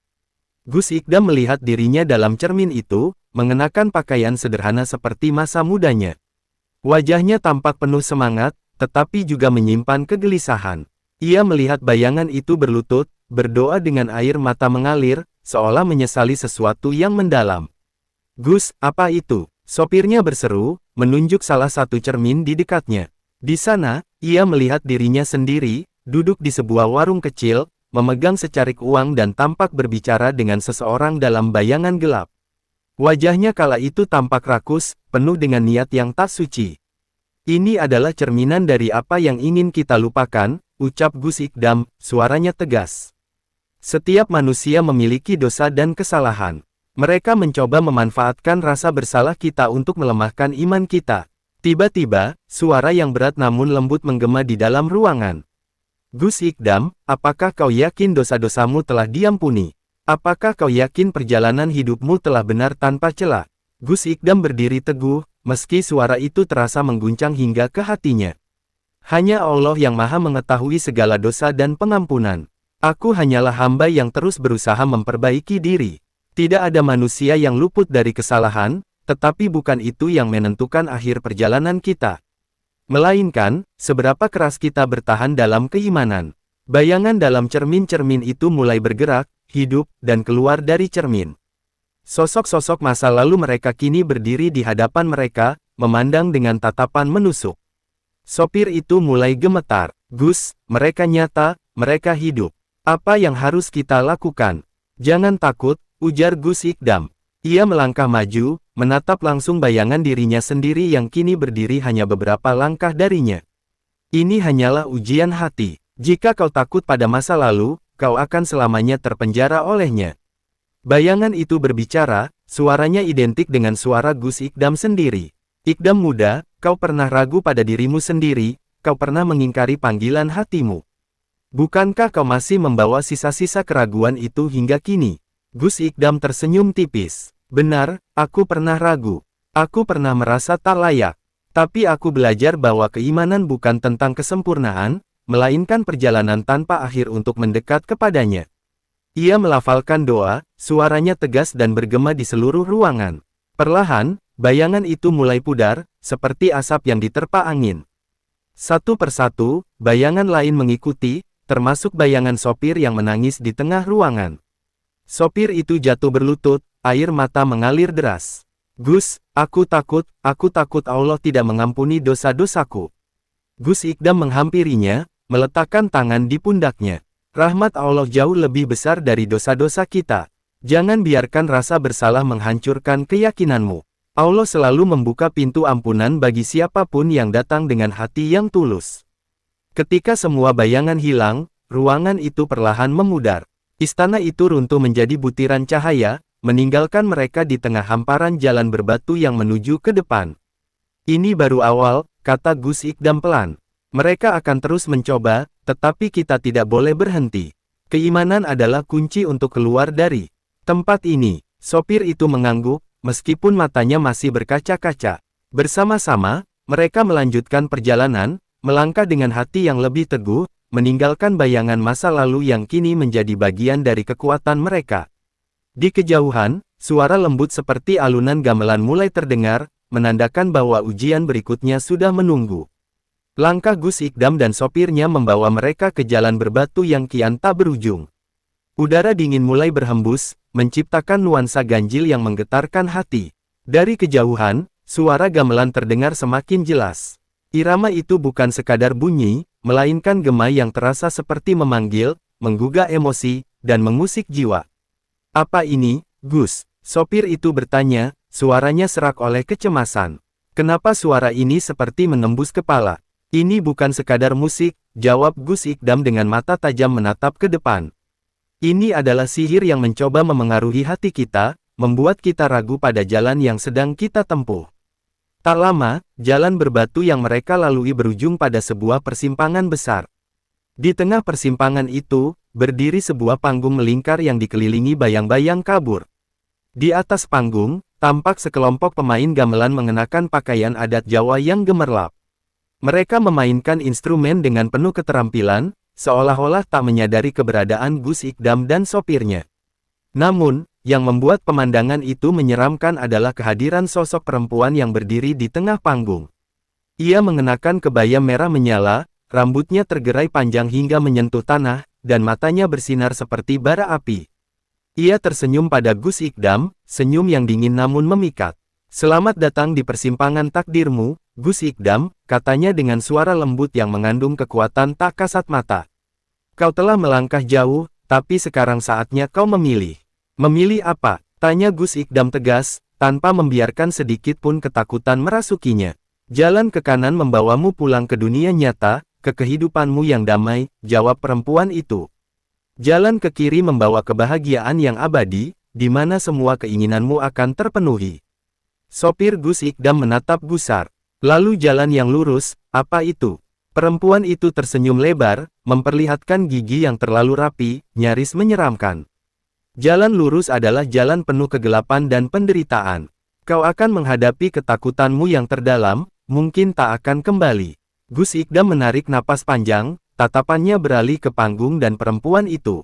Gus Ikdam melihat dirinya dalam cermin itu, mengenakan pakaian sederhana seperti masa mudanya. Wajahnya tampak penuh semangat, tetapi juga menyimpan kegelisahan. Ia melihat bayangan itu berlutut, berdoa dengan air mata mengalir, seolah menyesali sesuatu yang mendalam. "Gus, apa itu?" sopirnya berseru, menunjuk salah satu cermin di dekatnya. Di sana, ia melihat dirinya sendiri, duduk di sebuah warung kecil, memegang secarik uang dan tampak berbicara dengan seseorang dalam bayangan gelap. Wajahnya kala itu tampak rakus, penuh dengan niat yang tak suci. "Ini adalah cerminan dari apa yang ingin kita lupakan," ucap Gus Ikdam, suaranya tegas. "Setiap manusia memiliki dosa dan kesalahan. Mereka mencoba memanfaatkan rasa bersalah kita untuk melemahkan iman kita." Tiba-tiba, suara yang berat namun lembut menggema di dalam ruangan. "Gus Ikdam, apakah kau yakin dosa-dosamu telah diampuni? Apakah kau yakin perjalanan hidupmu telah benar tanpa celah?" Gus Ikdam berdiri teguh, meski suara itu terasa mengguncang hingga ke hatinya. "Hanya Allah yang Maha mengetahui segala dosa dan pengampunan. Aku hanyalah hamba yang terus berusaha memperbaiki diri. Tidak ada manusia yang luput dari kesalahan, tetapi bukan itu yang menentukan akhir perjalanan kita. Melainkan, seberapa keras kita bertahan dalam keimanan." Bayangan dalam cermin-cermin itu mulai bergerak, hidup, dan keluar dari cermin. Sosok-sosok masa lalu mereka kini berdiri di hadapan mereka, memandang dengan tatapan menusuk. Sopir itu mulai gemetar. "Gus, mereka nyata, mereka hidup. Apa yang harus kita lakukan?" "Jangan takut," ujar Gus Ikdam. Ia melangkah maju, menatap langsung bayangan dirinya sendiri yang kini berdiri hanya beberapa langkah darinya. "Ini hanyalah ujian hati. Jika kau takut pada masa lalu, kau akan selamanya terpenjara olehnya." Bayangan itu berbicara, suaranya identik dengan suara Gus Ikdam sendiri. "Ikdam muda, kau pernah ragu pada dirimu sendiri, kau pernah mengingkari panggilan hatimu. Bukankah kau masih membawa sisa-sisa keraguan itu hingga kini?" Gus Ikdam tersenyum tipis. "Benar, aku pernah ragu. Aku pernah merasa tak layak. Tapi aku belajar bahwa keimanan bukan tentang kesempurnaan, melainkan perjalanan tanpa akhir untuk mendekat kepadanya." Ia melafalkan doa, suaranya tegas dan bergema di seluruh ruangan. Perlahan, bayangan itu mulai pudar, seperti asap yang diterpa angin. Satu persatu, bayangan lain mengikuti, termasuk bayangan sopir yang menangis di tengah ruangan. Sopir itu jatuh berlutut, air mata mengalir deras. "Gus, aku takut Allah tidak mengampuni dosa-dosaku." Gus Ikdam menghampirinya, meletakkan tangan di pundaknya. "Rahmat Allah jauh lebih besar dari dosa-dosa kita. Jangan biarkan rasa bersalah menghancurkan keyakinanmu. Allah selalu membuka pintu ampunan bagi siapapun yang datang dengan hati yang tulus." Ketika semua bayangan hilang, ruangan itu perlahan memudar. Istana itu runtuh menjadi butiran cahaya, meninggalkan mereka di tengah hamparan jalan berbatu yang menuju ke depan. Ini baru awal, kata Gus Ikdam pelan. Mereka akan terus mencoba, tetapi kita tidak boleh berhenti. Keimanan adalah kunci untuk keluar dari tempat ini. Sopir itu mengangguk, meskipun matanya masih berkaca-kaca. Bersama-sama, mereka melanjutkan perjalanan, melangkah dengan hati yang lebih teguh, meninggalkan bayangan masa lalu yang kini menjadi bagian dari kekuatan mereka. Di kejauhan, suara lembut seperti alunan gamelan mulai terdengar, menandakan bahwa ujian berikutnya sudah menunggu. Langkah Gus Ikdam dan sopirnya membawa mereka ke jalan berbatu yang kian tak berujung. Udara dingin mulai berhembus, menciptakan nuansa ganjil yang menggetarkan hati. Dari kejauhan, suara gamelan terdengar semakin jelas. Irama itu bukan sekadar bunyi, melainkan gema yang terasa seperti memanggil, menggugah emosi, dan mengusik jiwa. Apa ini, Gus? Sopir itu bertanya, suaranya serak oleh kecemasan. Kenapa suara ini seperti menembus kepala? Ini bukan sekadar musik, jawab Gus Ikdam dengan mata tajam menatap ke depan. Ini adalah sihir yang mencoba memengaruhi hati kita, membuat kita ragu pada jalan yang sedang kita tempuh. Tak lama, jalan berbatu yang mereka lalui berujung pada sebuah persimpangan besar. Di tengah persimpangan itu, berdiri sebuah panggung melingkar yang dikelilingi bayang-bayang kabur. Di atas panggung, tampak sekelompok pemain gamelan mengenakan pakaian adat Jawa yang gemerlap. Mereka memainkan instrumen dengan penuh keterampilan, seolah-olah tak menyadari keberadaan Gus Ikdam dan sopirnya. Namun, yang membuat pemandangan itu menyeramkan adalah kehadiran sosok perempuan yang berdiri di tengah panggung. Ia mengenakan kebaya merah menyala, rambutnya tergerai panjang hingga menyentuh tanah, dan matanya bersinar seperti bara api. Ia tersenyum pada Gus Ikdam, senyum yang dingin namun memikat. Selamat datang di persimpangan takdirmu, Gus Ikdam, katanya dengan suara lembut yang mengandung kekuatan tak kasat mata. Kau telah melangkah jauh, tapi sekarang saatnya kau memilih. Memilih apa? Tanya Gus Ikdam tegas, tanpa membiarkan sedikit pun ketakutan merasukinya. Jalan ke kanan membawamu pulang ke dunia nyata, ke kehidupanmu yang damai, jawab perempuan itu. Jalan ke kiri membawa kebahagiaan yang abadi, di mana semua keinginanmu akan terpenuhi. Sopir Gus Ikdam menatap gusar. Lalu jalan yang lurus, apa itu? Perempuan itu tersenyum lebar, memperlihatkan gigi yang terlalu rapi, nyaris menyeramkan. Jalan lurus adalah jalan penuh kegelapan dan penderitaan. Kau akan menghadapi ketakutanmu yang terdalam, mungkin tak akan kembali. Gus Ikdam menarik napas panjang, tatapannya beralih ke panggung dan perempuan itu.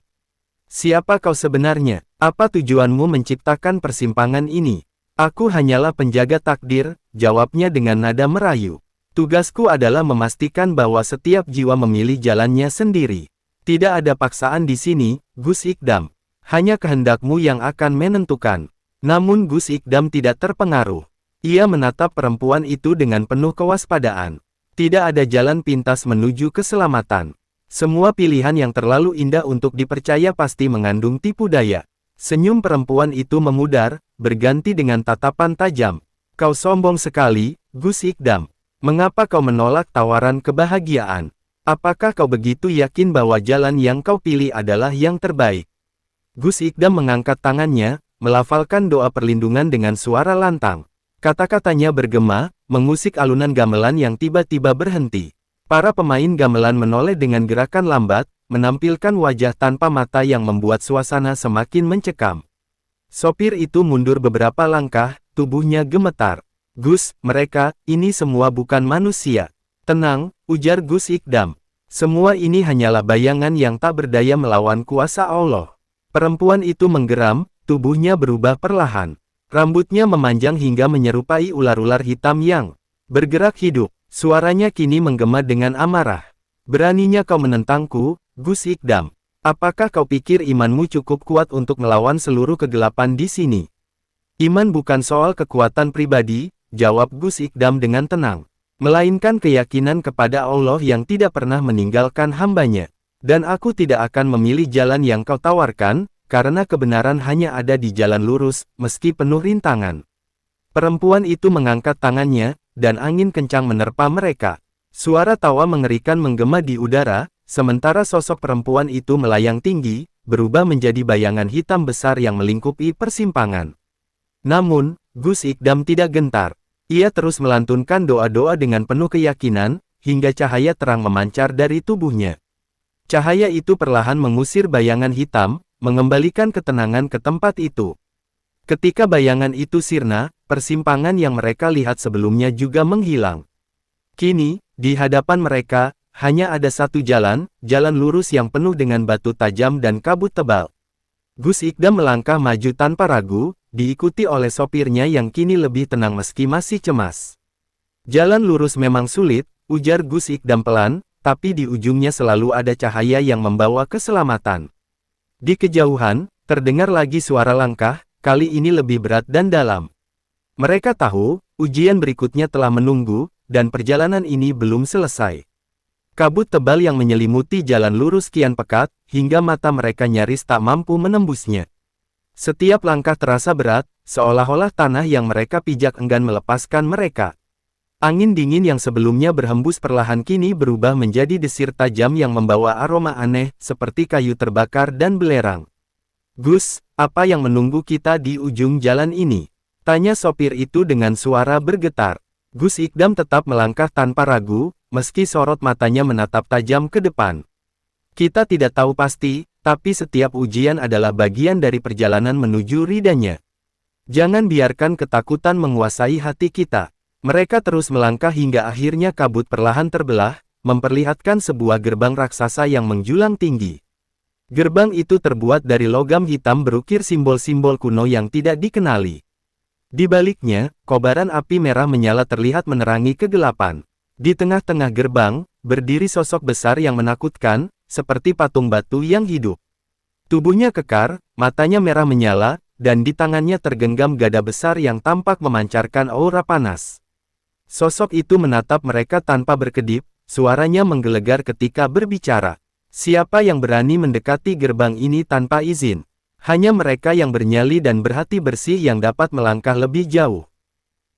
Siapa kau sebenarnya? Apa tujuanmu menciptakan persimpangan ini? Aku hanyalah penjaga takdir, jawabnya dengan nada merayu. Tugasku adalah memastikan bahwa setiap jiwa memilih jalannya sendiri. Tidak ada paksaan di sini, Gus Ikdam. Hanya kehendakmu yang akan menentukan. Namun Gus Ikdam tidak terpengaruh. Ia menatap perempuan itu dengan penuh kewaspadaan. Tidak ada jalan pintas menuju keselamatan. Semua pilihan yang terlalu indah untuk dipercaya pasti mengandung tipu daya. Senyum perempuan itu memudar, berganti dengan tatapan tajam. Kau sombong sekali, Gus Ikdam. Mengapa kau menolak tawaran kebahagiaan? Apakah kau begitu yakin bahwa jalan yang kau pilih adalah yang terbaik? Gus Ikdam mengangkat tangannya, melafalkan doa perlindungan dengan suara lantang. Kata-katanya bergema, mengusik alunan gamelan yang tiba-tiba berhenti. Para pemain gamelan menoleh dengan gerakan lambat, menampilkan wajah tanpa mata yang membuat suasana semakin mencekam. Sopir itu mundur beberapa langkah, tubuhnya gemetar. Gus, mereka, ini semua bukan manusia. Tenang, ujar Gus Ikdam. Semua ini hanyalah bayangan yang tak berdaya melawan kuasa Allah. Perempuan itu menggeram, tubuhnya berubah perlahan. Rambutnya memanjang hingga menyerupai ular-ular hitam yang bergerak hidup. Suaranya kini menggema dengan amarah. Beraninya kau menentangku, Gus Ikdam. Apakah kau pikir imanmu cukup kuat untuk melawan seluruh kegelapan di sini? Iman bukan soal kekuatan pribadi, jawab Gus Ikdam dengan tenang. Melainkan keyakinan kepada Allah yang tidak pernah meninggalkan hambanya. Dan aku tidak akan memilih jalan yang kau tawarkan, karena kebenaran hanya ada di jalan lurus, meski penuh rintangan. Perempuan itu mengangkat tangannya, dan angin kencang menerpa mereka. Suara tawa mengerikan menggema di udara, sementara sosok perempuan itu melayang tinggi, berubah menjadi bayangan hitam besar yang melingkupi persimpangan. Namun, Gus Ikdam tidak gentar. Ia terus melantunkan doa-doa dengan penuh keyakinan, hingga cahaya terang memancar dari tubuhnya. Cahaya itu perlahan mengusir bayangan hitam, mengembalikan ketenangan ke tempat itu. Ketika bayangan itu sirna, persimpangan yang mereka lihat sebelumnya juga menghilang. Kini, di hadapan mereka, hanya ada satu jalan, jalan lurus yang penuh dengan batu tajam dan kabut tebal. Gus Ikdam melangkah maju tanpa ragu, diikuti oleh sopirnya yang kini lebih tenang meski masih cemas. Jalan lurus memang sulit, ujar Gus Ikdam pelan, tapi di ujungnya selalu ada cahaya yang membawa keselamatan. Di kejauhan, terdengar lagi suara langkah, kali ini lebih berat dan dalam. Mereka tahu, ujian berikutnya telah menunggu, dan perjalanan ini belum selesai. Kabut tebal yang menyelimuti jalan lurus kian pekat, hingga mata mereka nyaris tak mampu menembusnya. Setiap langkah terasa berat, seolah-olah tanah yang mereka pijak enggan melepaskan mereka. Angin dingin yang sebelumnya berhembus perlahan kini berubah menjadi desir tajam yang membawa aroma aneh, seperti kayu terbakar dan belerang. "Gus, apa yang menunggu kita di ujung jalan ini?" tanya sopir itu dengan suara bergetar. Gus Ikdam tetap melangkah tanpa ragu, meski sorot matanya menatap tajam ke depan. "Kita tidak tahu pasti, tapi setiap ujian adalah bagian dari perjalanan menuju ridanya. Jangan biarkan ketakutan menguasai hati kita." Mereka terus melangkah hingga akhirnya kabut perlahan terbelah, memperlihatkan sebuah gerbang raksasa yang menjulang tinggi. Gerbang itu terbuat dari logam hitam berukir simbol-simbol kuno yang tidak dikenali. Di baliknya, kobaran api merah menyala terlihat menerangi kegelapan. Di tengah-tengah gerbang, berdiri sosok besar yang menakutkan, seperti patung batu yang hidup. Tubuhnya kekar, matanya merah menyala, dan di tangannya tergenggam gada besar yang tampak memancarkan aura panas. Sosok itu menatap mereka tanpa berkedip, suaranya menggelegar ketika berbicara. "Siapa yang berani mendekati gerbang ini tanpa izin? Hanya mereka yang bernyali dan berhati bersih yang dapat melangkah lebih jauh."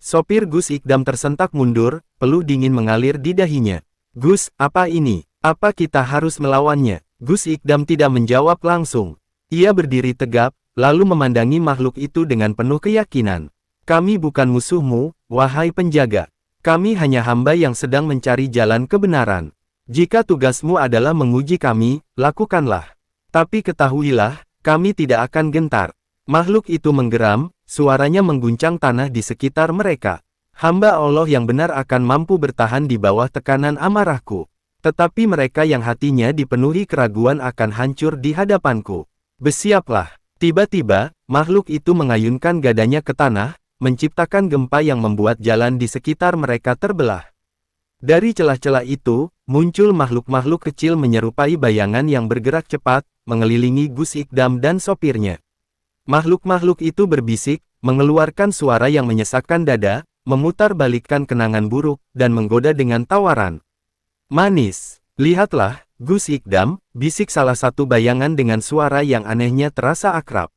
Sopir Gus Ikdam tersentak mundur, peluh dingin mengalir di dahinya. "Gus, apa ini? Apa kita harus melawannya?" Gus Ikdam tidak menjawab langsung. Ia berdiri tegap, lalu memandangi makhluk itu dengan penuh keyakinan. "Kami bukan musuhmu, wahai penjaga. Kami hanya hamba yang sedang mencari jalan kebenaran. Jika tugasmu adalah menguji kami, lakukanlah. Tapi ketahuilah, kami tidak akan gentar." Makhluk itu menggeram, suaranya mengguncang tanah di sekitar mereka. "Hamba Allah yang benar akan mampu bertahan di bawah tekanan amarahku. Tetapi mereka yang hatinya dipenuhi keraguan akan hancur di hadapanku. Bersiaplah." Tiba-tiba, makhluk itu mengayunkan gadanya ke tanah, menciptakan gempa yang membuat jalan di sekitar mereka terbelah. Dari celah-celah itu, muncul makhluk-makhluk kecil menyerupai bayangan yang bergerak cepat, mengelilingi Gus Ikdam dan sopirnya. Makhluk-makhluk itu berbisik, mengeluarkan suara yang menyesakkan dada, memutarbalikkan kenangan buruk, dan menggoda dengan tawaran. "Manis, lihatlah, Gus Ikdam," bisik salah satu bayangan dengan suara yang anehnya terasa akrab.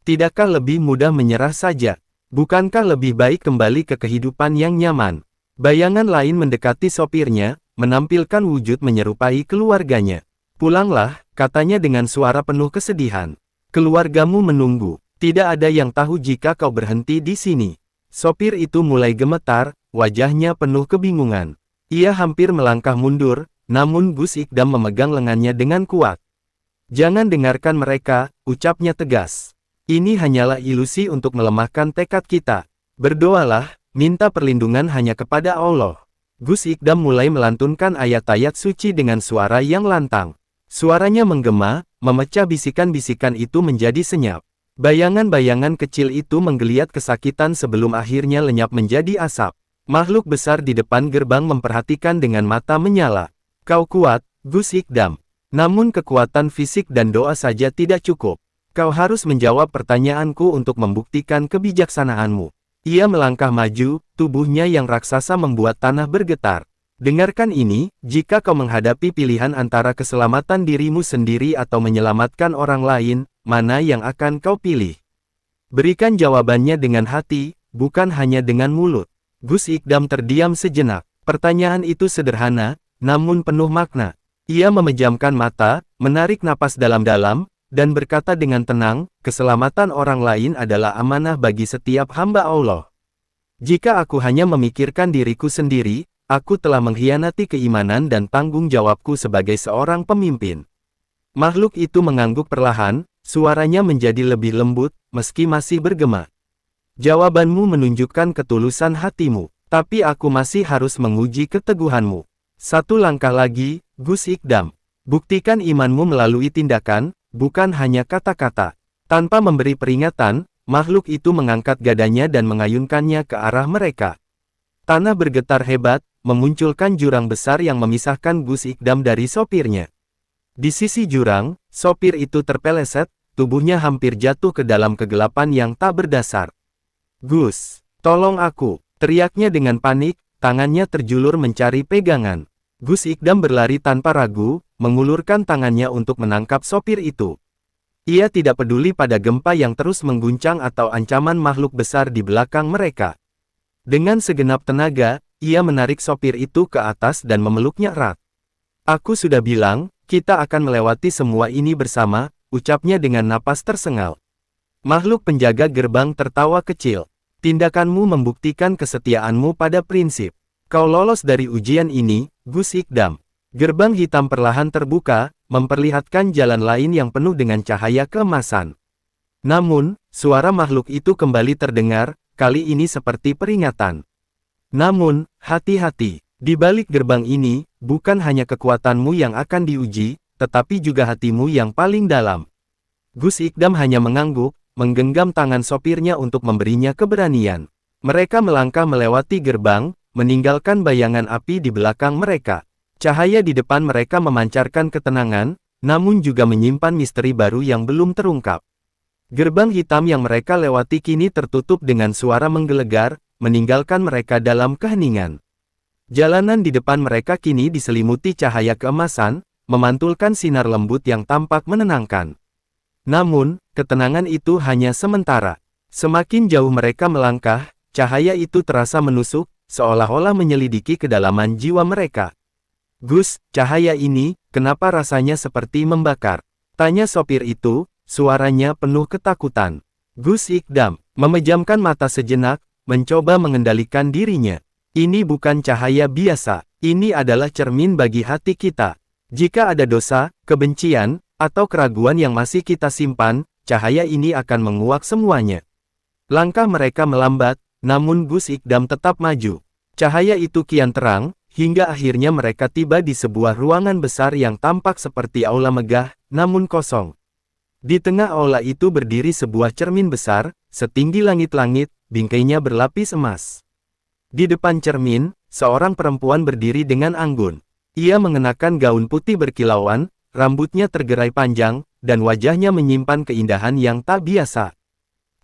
"Tidakkah lebih mudah menyerah saja? Bukankah lebih baik kembali ke kehidupan yang nyaman?" Bayangan lain mendekati sopirnya, menampilkan wujud menyerupai keluarganya. "Pulanglah," katanya dengan suara penuh kesedihan. "Keluargamu menunggu. Tidak ada yang tahu jika kau berhenti di sini." Sopir itu mulai gemetar, wajahnya penuh kebingungan. Ia hampir melangkah mundur, namun Gus Ikdam memegang lengannya dengan kuat. "Jangan dengarkan mereka," ucapnya tegas. "Ini hanyalah ilusi untuk melemahkan tekad kita. Berdoalah, minta perlindungan hanya kepada Allah." Gus Ikdam mulai melantunkan ayat-ayat suci dengan suara yang lantang. Suaranya menggema, memecah bisikan-bisikan itu menjadi senyap. Bayangan-bayangan kecil itu menggeliat kesakitan sebelum akhirnya lenyap menjadi asap. Makhluk besar di depan gerbang memperhatikan dengan mata menyala. "Kau kuat, Gus Ikdam. Namun kekuatan fisik dan doa saja tidak cukup. Kau harus menjawab pertanyaanku untuk membuktikan kebijaksanaanmu." Ia melangkah maju, tubuhnya yang raksasa membuat tanah bergetar. "Dengarkan ini, jika kau menghadapi pilihan antara keselamatan dirimu sendiri atau menyelamatkan orang lain, mana yang akan kau pilih? Berikan jawabannya dengan hati, bukan hanya dengan mulut." Gus Ikdam terdiam sejenak. Pertanyaan itu sederhana, namun penuh makna. Ia memejamkan mata, menarik napas dalam-dalam, dan berkata dengan tenang, "Keselamatan orang lain adalah amanah bagi setiap hamba Allah. Jika aku hanya memikirkan diriku sendiri, aku telah mengkhianati keimanan dan tanggung jawabku sebagai seorang pemimpin. Makhluk itu mengangguk perlahan, suaranya menjadi lebih lembut, meski masih bergema. Jawabanmu menunjukkan ketulusan hatimu, tapi aku masih harus menguji keteguhanmu. Satu langkah lagi, Gus Ikdam. Buktikan imanmu melalui tindakan, bukan hanya kata-kata. Tanpa memberi peringatan, makhluk itu mengangkat gadanya dan mengayunkannya ke arah mereka. Tanah bergetar hebat, memunculkan jurang besar yang memisahkan Gus Ikdam dari sopirnya. Di sisi jurang, sopir itu terpeleset, tubuhnya hampir jatuh ke dalam kegelapan yang tak berdasar. "Gus, tolong aku!" teriaknya dengan panik, tangannya terjulur mencari pegangan. Gus Ikdam berlari tanpa ragu, mengulurkan tangannya untuk menangkap sopir itu. Ia tidak peduli pada gempa yang terus mengguncang atau ancaman makhluk besar di belakang mereka. Dengan segenap tenaga, ia menarik sopir itu ke atas dan memeluknya erat. "Aku sudah bilang, kita akan melewati semua ini bersama," ucapnya dengan napas tersengal. Makhluk penjaga gerbang tertawa kecil. "Tindakanmu membuktikan kesetiaanmu pada prinsip. Kau lolos dari ujian ini, Gus Ikdam." Gerbang hitam perlahan terbuka, memperlihatkan jalan lain yang penuh dengan cahaya keemasan. Namun, suara makhluk itu kembali terdengar, kali ini seperti peringatan. "Namun, hati-hati. Di balik gerbang ini, bukan hanya kekuatanmu yang akan diuji, tetapi juga hatimu yang paling dalam." Gus Ikdam hanya mengangguk, menggenggam tangan sopirnya untuk memberinya keberanian. Mereka melangkah melewati gerbang, meninggalkan bayangan api di belakang mereka. Cahaya di depan mereka memancarkan ketenangan, namun juga menyimpan misteri baru yang belum terungkap. Gerbang hitam yang mereka lewati kini tertutup dengan suara menggelegar, meninggalkan mereka dalam keheningan. Jalanan di depan mereka kini diselimuti cahaya keemasan, memantulkan sinar lembut yang tampak menenangkan. Namun, ketenangan itu hanya sementara. Semakin jauh mereka melangkah, cahaya itu terasa menusuk, seolah-olah menyelidiki kedalaman jiwa mereka. "Gus, cahaya ini, kenapa rasanya seperti membakar?" tanya sopir itu, suaranya penuh ketakutan. Gus Ikdam memejamkan mata sejenak, mencoba mengendalikan dirinya. "Ini bukan cahaya biasa, ini adalah cermin bagi hati kita. Jika ada dosa, kebencian, atau keraguan yang masih kita simpan, cahaya ini akan menguak semuanya." Langkah mereka melambat, namun Gus Ikdam tetap maju. Cahaya itu kian terang, hingga akhirnya mereka tiba di sebuah ruangan besar yang tampak seperti aula megah, namun kosong. Di tengah aula itu berdiri sebuah cermin besar, setinggi langit-langit, bingkainya berlapis emas. Di depan cermin, seorang perempuan berdiri dengan anggun. Ia mengenakan gaun putih berkilauan, rambutnya tergerai panjang, dan wajahnya menyimpan keindahan yang tak biasa.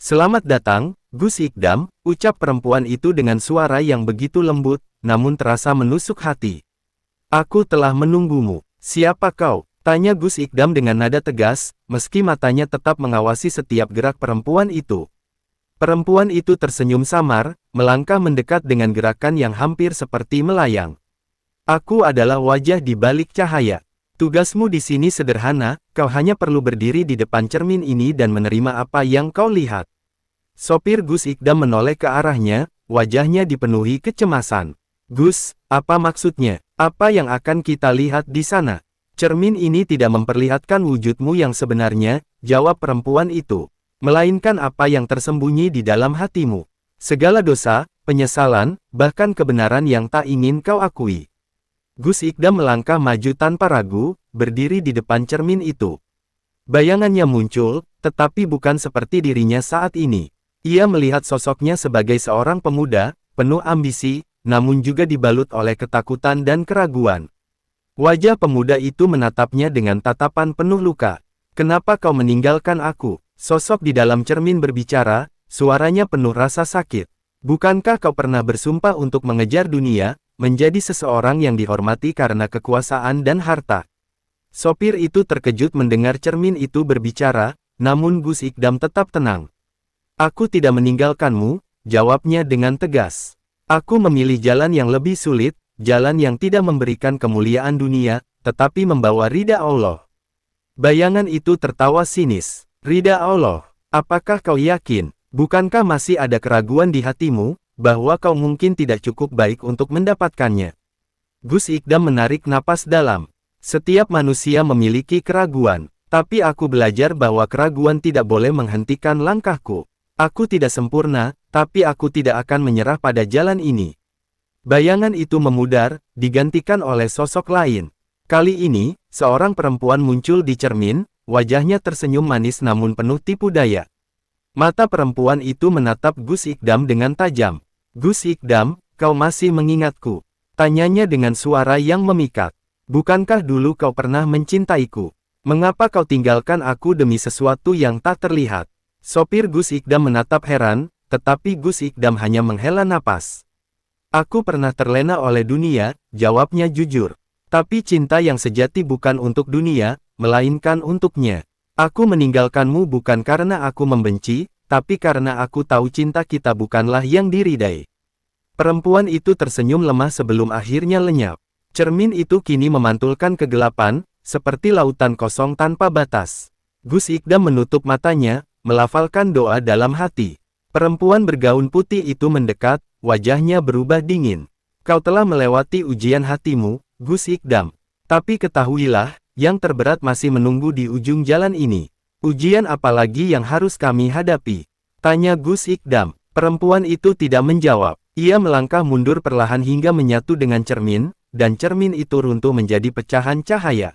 "Selamat datang, Gus Ikdam," ucap perempuan itu dengan suara yang begitu lembut, namun terasa menusuk hati. "Aku telah menunggumu." "Siapa kau?" tanya Gus Ikdam dengan nada tegas, meski matanya tetap mengawasi setiap gerak perempuan itu. Perempuan itu tersenyum samar, melangkah mendekat dengan gerakan yang hampir seperti melayang. "Aku adalah wajah di balik cahaya. Tugasmu di sini sederhana, kau hanya perlu berdiri di depan cermin ini dan menerima apa yang kau lihat." Sopir Gus Ikdam menoleh ke arahnya, wajahnya dipenuhi kecemasan. "Gus, apa maksudnya? Apa yang akan kita lihat di sana?" "Cermin ini tidak memperlihatkan wujudmu yang sebenarnya," jawab perempuan itu. "Melainkan apa yang tersembunyi di dalam hatimu. Segala dosa, penyesalan, bahkan kebenaran yang tak ingin kau akui." Gus Ikdam melangkah maju tanpa ragu, berdiri di depan cermin itu. Bayangannya muncul, tetapi bukan seperti dirinya saat ini. Ia melihat sosoknya sebagai seorang pemuda, penuh ambisi, namun juga dibalut oleh ketakutan dan keraguan. Wajah pemuda itu menatapnya dengan tatapan penuh luka. "Kenapa kau meninggalkan aku?" Sosok di dalam cermin berbicara, suaranya penuh rasa sakit. "Bukankah kau pernah bersumpah untuk mengejar dunia, menjadi seseorang yang dihormati karena kekuasaan dan harta?" Sopir itu terkejut mendengar cermin itu berbicara, namun Gus Ikdam tetap tenang. "Aku tidak meninggalkanmu," jawabnya dengan tegas. "Aku memilih jalan yang lebih sulit, jalan yang tidak memberikan kemuliaan dunia, tetapi membawa ridha Allah." Bayangan itu tertawa sinis. "Ridha Allah? Apakah kau yakin? Bukankah masih ada keraguan di hatimu?" bahwa kau mungkin tidak cukup baik untuk mendapatkannya. Gus Ikdam menarik napas dalam. Setiap manusia memiliki keraguan, tapi aku belajar bahwa keraguan tidak boleh menghentikan langkahku. Aku tidak sempurna, tapi aku tidak akan menyerah pada jalan ini. Bayangan itu memudar, digantikan oleh sosok lain. Kali ini, seorang perempuan muncul di cermin, wajahnya tersenyum manis namun penuh tipu daya. Mata perempuan itu menatap Gus Ikdam dengan tajam. Gus Ikdam, kau masih mengingatku? Tanyanya dengan suara yang memikat. Bukankah dulu kau pernah mencintaiku? Mengapa kau tinggalkan aku demi sesuatu yang tak terlihat? Sopir Gus Ikdam menatap heran, tetapi Gus Ikdam hanya menghela napas. Aku pernah terlena oleh dunia, jawabnya jujur. Tapi cinta yang sejati bukan untuk dunia, melainkan untuknya. Aku meninggalkanmu bukan karena aku membenci, tapi karena aku tahu cinta kita bukanlah yang diridai. Perempuan itu tersenyum lemah sebelum akhirnya lenyap. Cermin itu kini memantulkan kegelapan, seperti lautan kosong tanpa batas. Gus Ikdam menutup matanya, melafalkan doa dalam hati. Perempuan bergaun putih itu mendekat, wajahnya berubah dingin. Kau telah melewati ujian hatimu, Gus Ikdam. Tapi ketahuilah, yang terberat masih menunggu di ujung jalan ini. Ujian apa lagi yang harus kami hadapi? Tanya Gus Ikdam. Perempuan itu tidak menjawab. Ia melangkah mundur perlahan hingga menyatu dengan cermin, dan cermin itu runtuh menjadi pecahan cahaya.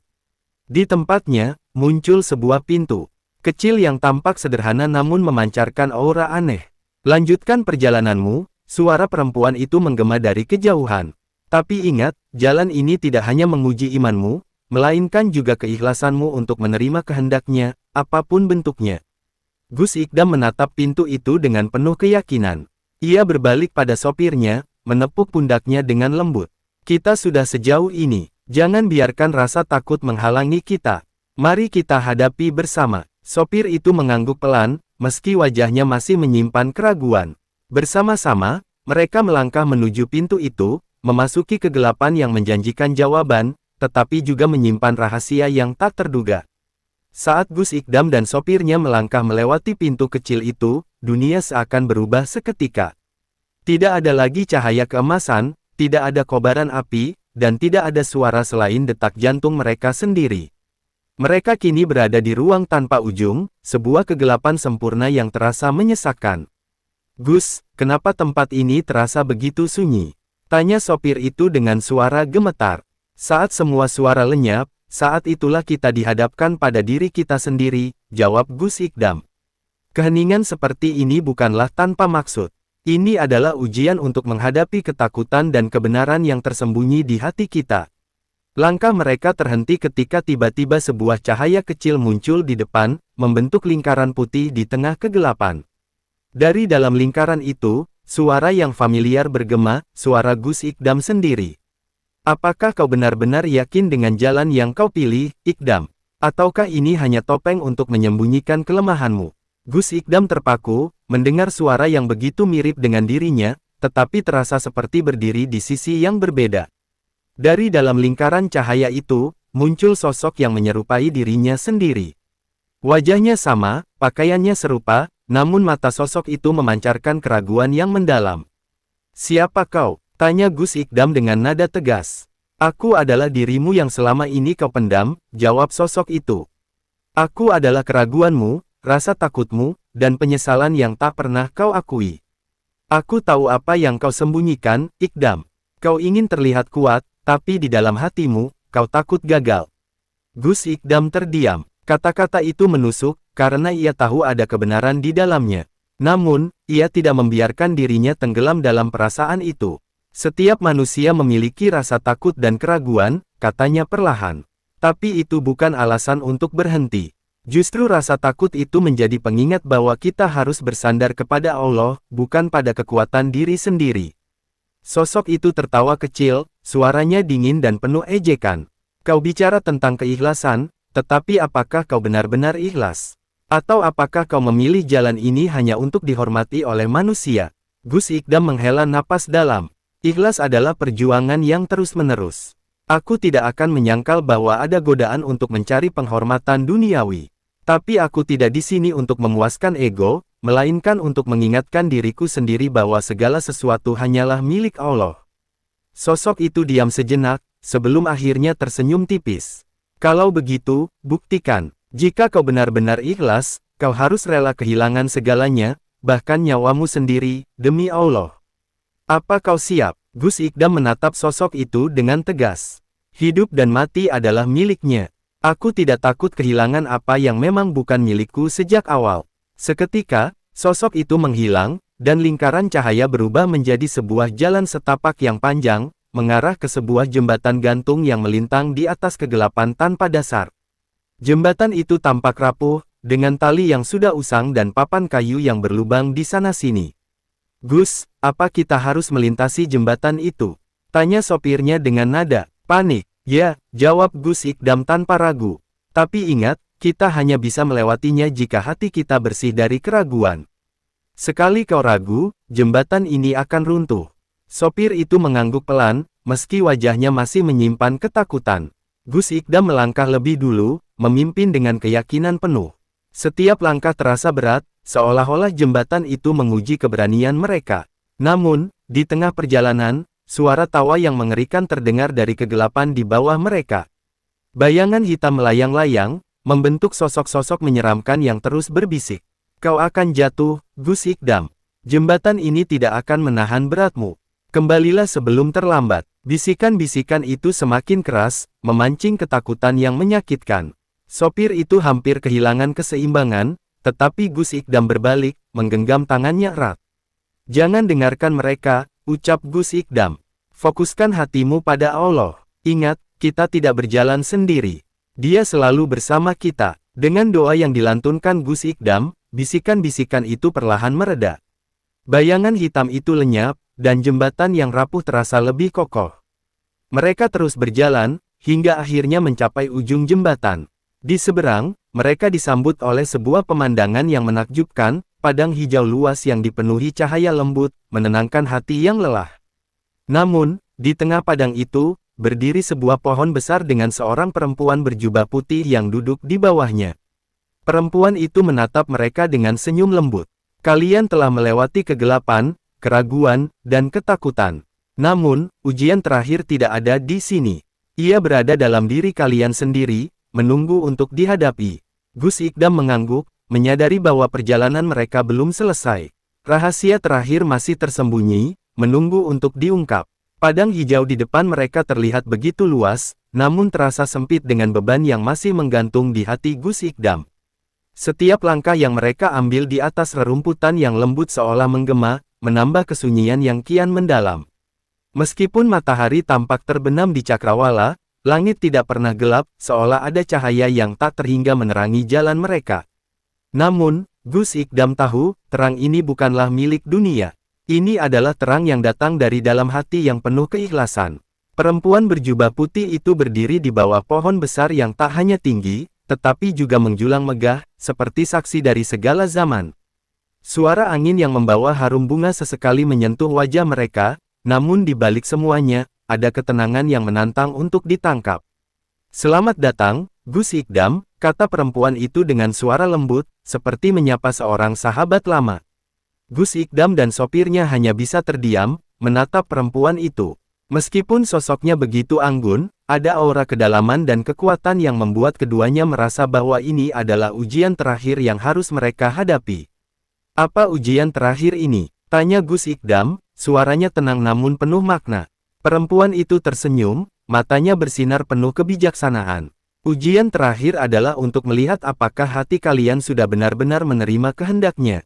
Di tempatnya, muncul sebuah pintu kecil yang tampak sederhana namun memancarkan aura aneh. Lanjutkan perjalananmu, suara perempuan itu menggema dari kejauhan. Tapi ingat, jalan ini tidak hanya menguji imanmu, melainkan juga keikhlasanmu untuk menerima kehendaknya, apapun bentuknya. Gus Ikdam menatap pintu itu dengan penuh keyakinan. Ia berbalik pada sopirnya, menepuk pundaknya dengan lembut. Kita sudah sejauh ini, jangan biarkan rasa takut menghalangi kita. Mari kita hadapi bersama. Sopir itu mengangguk pelan, meski wajahnya masih menyimpan keraguan. Bersama-sama, mereka melangkah menuju pintu itu, memasuki kegelapan yang menjanjikan jawaban, tetapi juga menyimpan rahasia yang tak terduga. Saat Gus Ikdam dan sopirnya melangkah melewati pintu kecil itu, dunia seakan berubah seketika. Tidak ada lagi cahaya keemasan, tidak ada kobaran api, dan tidak ada suara selain detak jantung mereka sendiri. Mereka kini berada di ruang tanpa ujung, sebuah kegelapan sempurna yang terasa menyesakkan. Gus, kenapa tempat ini terasa begitu sunyi? Tanya sopir itu dengan suara gemetar. Saat semua suara lenyap, saat itulah kita dihadapkan pada diri kita sendiri, jawab Gus Ikdam. Keheningan seperti ini bukanlah tanpa maksud. Ini adalah ujian untuk menghadapi ketakutan dan kebenaran yang tersembunyi di hati kita. Langkah mereka terhenti ketika tiba-tiba sebuah cahaya kecil muncul di depan, membentuk lingkaran putih di tengah kegelapan. Dari dalam lingkaran itu, suara yang familiar bergema, suara Gus Ikdam sendiri. Apakah kau benar-benar yakin dengan jalan yang kau pilih, Ikdam? Ataukah ini hanya topeng untuk menyembunyikan kelemahanmu? Gus Ikdam terpaku, mendengar suara yang begitu mirip dengan dirinya, tetapi terasa seperti berdiri di sisi yang berbeda. Dari dalam lingkaran cahaya itu, muncul sosok yang menyerupai dirinya sendiri. Wajahnya sama, pakaiannya serupa, namun mata sosok itu memancarkan keraguan yang mendalam. Siapa kau? Tanya Gus Ikdam dengan nada tegas. Aku adalah dirimu yang selama ini kau pendam, jawab sosok itu. Aku adalah keraguanmu, rasa takutmu, dan penyesalan yang tak pernah kau akui. Aku tahu apa yang kau sembunyikan, Ikdam. Kau ingin terlihat kuat, tapi di dalam hatimu, kau takut gagal. Gus Ikdam terdiam. Kata-kata itu menusuk, karena ia tahu ada kebenaran di dalamnya. Namun, ia tidak membiarkan dirinya tenggelam dalam perasaan itu. Setiap manusia memiliki rasa takut dan keraguan, katanya perlahan. Tapi itu bukan alasan untuk berhenti. Justru rasa takut itu menjadi pengingat bahwa kita harus bersandar kepada Allah, bukan pada kekuatan diri sendiri. Sosok itu tertawa kecil, suaranya dingin dan penuh ejekan. Kau bicara tentang keikhlasan, tetapi apakah kau benar-benar ikhlas? Atau apakah kau memilih jalan ini hanya untuk dihormati oleh manusia? Gus Ikdam menghela napas dalam. Ikhlas adalah perjuangan yang terus-menerus. Aku tidak akan menyangkal bahwa ada godaan untuk mencari penghormatan duniawi. Tapi aku tidak di sini untuk memuaskan ego, melainkan untuk mengingatkan diriku sendiri bahwa segala sesuatu hanyalah milik Allah. Sosok itu diam sejenak, sebelum akhirnya tersenyum tipis. Kalau begitu, buktikan. Jika kau benar-benar ikhlas, kau harus rela kehilangan segalanya, bahkan nyawamu sendiri, demi Allah. Apa kau siap? Gus Ikdam menatap sosok itu dengan tegas. Hidup dan mati adalah miliknya. Aku tidak takut kehilangan apa yang memang bukan milikku sejak awal. Seketika, sosok itu menghilang, dan lingkaran cahaya berubah menjadi sebuah jalan setapak yang panjang, mengarah ke sebuah jembatan gantung yang melintang di atas kegelapan tanpa dasar. Jembatan itu tampak rapuh, dengan tali yang sudah usang dan papan kayu yang berlubang di sana-sini. Gus, apa kita harus melintasi jembatan itu? Tanya sopirnya dengan nada panik. Ya, jawab Gus Ikdam tanpa ragu. Tapi ingat, kita hanya bisa melewatinya jika hati kita bersih dari keraguan. Sekali kau ragu, jembatan ini akan runtuh. Sopir itu mengangguk pelan, meski wajahnya masih menyimpan ketakutan. Gus Ikdam melangkah lebih dulu, memimpin dengan keyakinan penuh. Setiap langkah terasa berat, seolah-olah jembatan itu menguji keberanian mereka. Namun, di tengah perjalanan, suara tawa yang mengerikan terdengar dari kegelapan di bawah mereka. Bayangan hitam melayang-layang, membentuk sosok-sosok menyeramkan yang terus berbisik. Kau akan jatuh, Gus Ikdam. Jembatan ini tidak akan menahan beratmu. Kembalilah sebelum terlambat. Bisikan-bisikan itu semakin keras, memancing ketakutan yang menyakitkan. Sopir itu hampir kehilangan keseimbangan, tetapi Gus Ikdam berbalik, menggenggam tangannya erat. Jangan dengarkan mereka, ucap Gus Ikdam. Fokuskan hatimu pada Allah. Ingat, kita tidak berjalan sendiri. Dia selalu bersama kita. Dengan doa yang dilantunkan Gus Ikdam, bisikan-bisikan itu perlahan mereda. Bayangan hitam itu lenyap, dan jembatan yang rapuh terasa lebih kokoh. Mereka terus berjalan, hingga akhirnya mencapai ujung jembatan. Di seberang, mereka disambut oleh sebuah pemandangan yang menakjubkan, padang hijau luas yang dipenuhi cahaya lembut, menenangkan hati yang lelah. Namun, di tengah padang itu, berdiri sebuah pohon besar dengan seorang perempuan berjubah putih yang duduk di bawahnya. Perempuan itu menatap mereka dengan senyum lembut. Kalian telah melewati kegelapan, keraguan, dan ketakutan. Namun, ujian terakhir tidak ada di sini. Ia berada dalam diri kalian sendiri, menunggu untuk dihadapi. Gus Ikdam mengangguk, menyadari bahwa perjalanan mereka belum selesai. Rahasia terakhir masih tersembunyi, menunggu untuk diungkap. Padang hijau di depan mereka terlihat begitu luas, namun terasa sempit dengan beban yang masih menggantung di hati Gus Ikdam. Setiap langkah yang mereka ambil di atas rerumputan yang lembut seolah menggema, menambah kesunyian yang kian mendalam. Meskipun matahari tampak terbenam di cakrawala, langit tidak pernah gelap, seolah ada cahaya yang tak terhingga menerangi jalan mereka. Namun, Gus Ikdam tahu, terang ini bukanlah milik dunia. Ini adalah terang yang datang dari dalam hati yang penuh keikhlasan. Perempuan berjubah putih itu berdiri di bawah pohon besar yang tak hanya tinggi, tetapi juga menjulang megah, seperti saksi dari segala zaman. Suara angin yang membawa harum bunga sesekali menyentuh wajah mereka, namun di balik semuanya, ada ketenangan yang menantang untuk ditangkap. Selamat datang, Gus Ikdam, kata perempuan itu dengan suara lembut, seperti menyapa seorang sahabat lama. Gus Ikdam dan sopirnya hanya bisa terdiam, menatap perempuan itu. Meskipun sosoknya begitu anggun, ada aura kedalaman dan kekuatan yang membuat keduanya merasa bahwa ini adalah ujian terakhir yang harus mereka hadapi. Apa ujian terakhir ini? Tanya Gus Ikdam, suaranya tenang namun penuh makna. Perempuan itu tersenyum, matanya bersinar penuh kebijaksanaan. Ujian terakhir adalah untuk melihat apakah hati kalian sudah benar-benar menerima kehendaknya.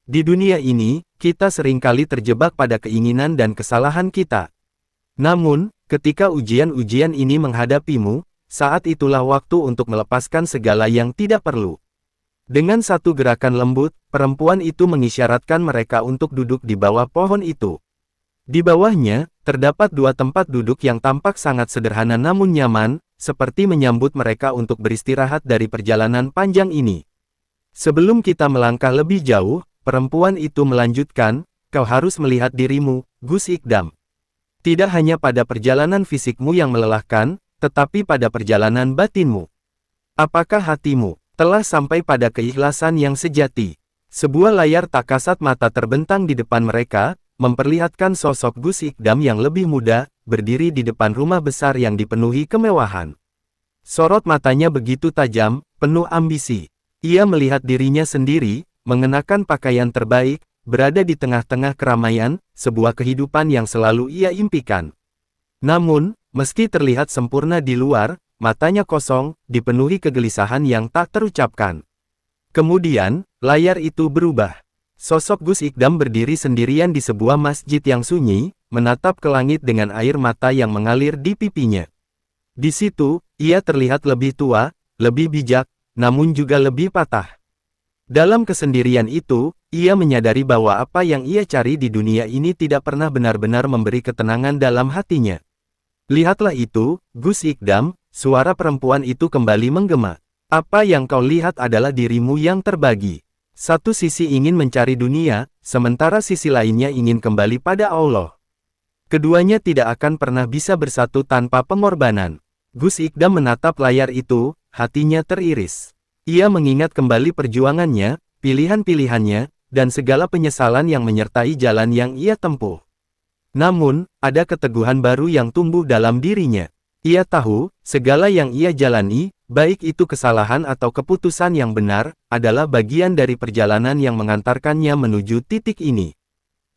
Di dunia ini, kita seringkali terjebak pada keinginan dan kesalahan kita. Namun, ketika ujian-ujian ini menghadapimu, saat itulah waktu untuk melepaskan segala yang tidak perlu. Dengan satu gerakan lembut, perempuan itu mengisyaratkan mereka untuk duduk di bawah pohon itu. Di bawahnya, terdapat dua tempat duduk yang tampak sangat sederhana namun nyaman, seperti menyambut mereka untuk beristirahat dari perjalanan panjang ini. Sebelum kita melangkah lebih jauh, perempuan itu melanjutkan, kau harus melihat dirimu, Gus Ikdam. Tidak hanya pada perjalanan fisikmu yang melelahkan, tetapi pada perjalanan batinmu. Apakah hatimu telah sampai pada keikhlasan yang sejati? Sebuah layar tak kasat mata terbentang di depan mereka, memperlihatkan sosok Gus Ikdam yang lebih muda, berdiri di depan rumah besar yang dipenuhi kemewahan. Sorot matanya begitu tajam, penuh ambisi. Ia melihat dirinya sendiri, mengenakan pakaian terbaik, berada di tengah-tengah keramaian, sebuah kehidupan yang selalu ia impikan. Namun, meski terlihat sempurna di luar, matanya kosong, dipenuhi kegelisahan yang tak terucapkan. Kemudian, layar itu berubah. Sosok Gus Ikdam berdiri sendirian di sebuah masjid yang sunyi, menatap ke langit dengan air mata yang mengalir di pipinya. Di situ, ia terlihat lebih tua, lebih bijak, namun juga lebih patah. Dalam kesendirian itu, ia menyadari bahwa apa yang ia cari di dunia ini tidak pernah benar-benar memberi ketenangan dalam hatinya. Lihatlah itu, Gus Ikdam, suara perempuan itu kembali menggema. Apa yang kau lihat adalah dirimu yang terbagi. Satu sisi ingin mencari dunia, sementara sisi lainnya ingin kembali pada Allah. Keduanya tidak akan pernah bisa bersatu tanpa pengorbanan. Gus Ikdam menatap layar itu, hatinya teriris. Ia mengingat kembali perjuangannya, pilihan-pilihannya, dan segala penyesalan yang menyertai jalan yang ia tempuh. Namun, ada keteguhan baru yang tumbuh dalam dirinya. Ia tahu, segala yang ia jalani, baik itu kesalahan atau keputusan yang benar, adalah bagian dari perjalanan yang mengantarkannya menuju titik ini.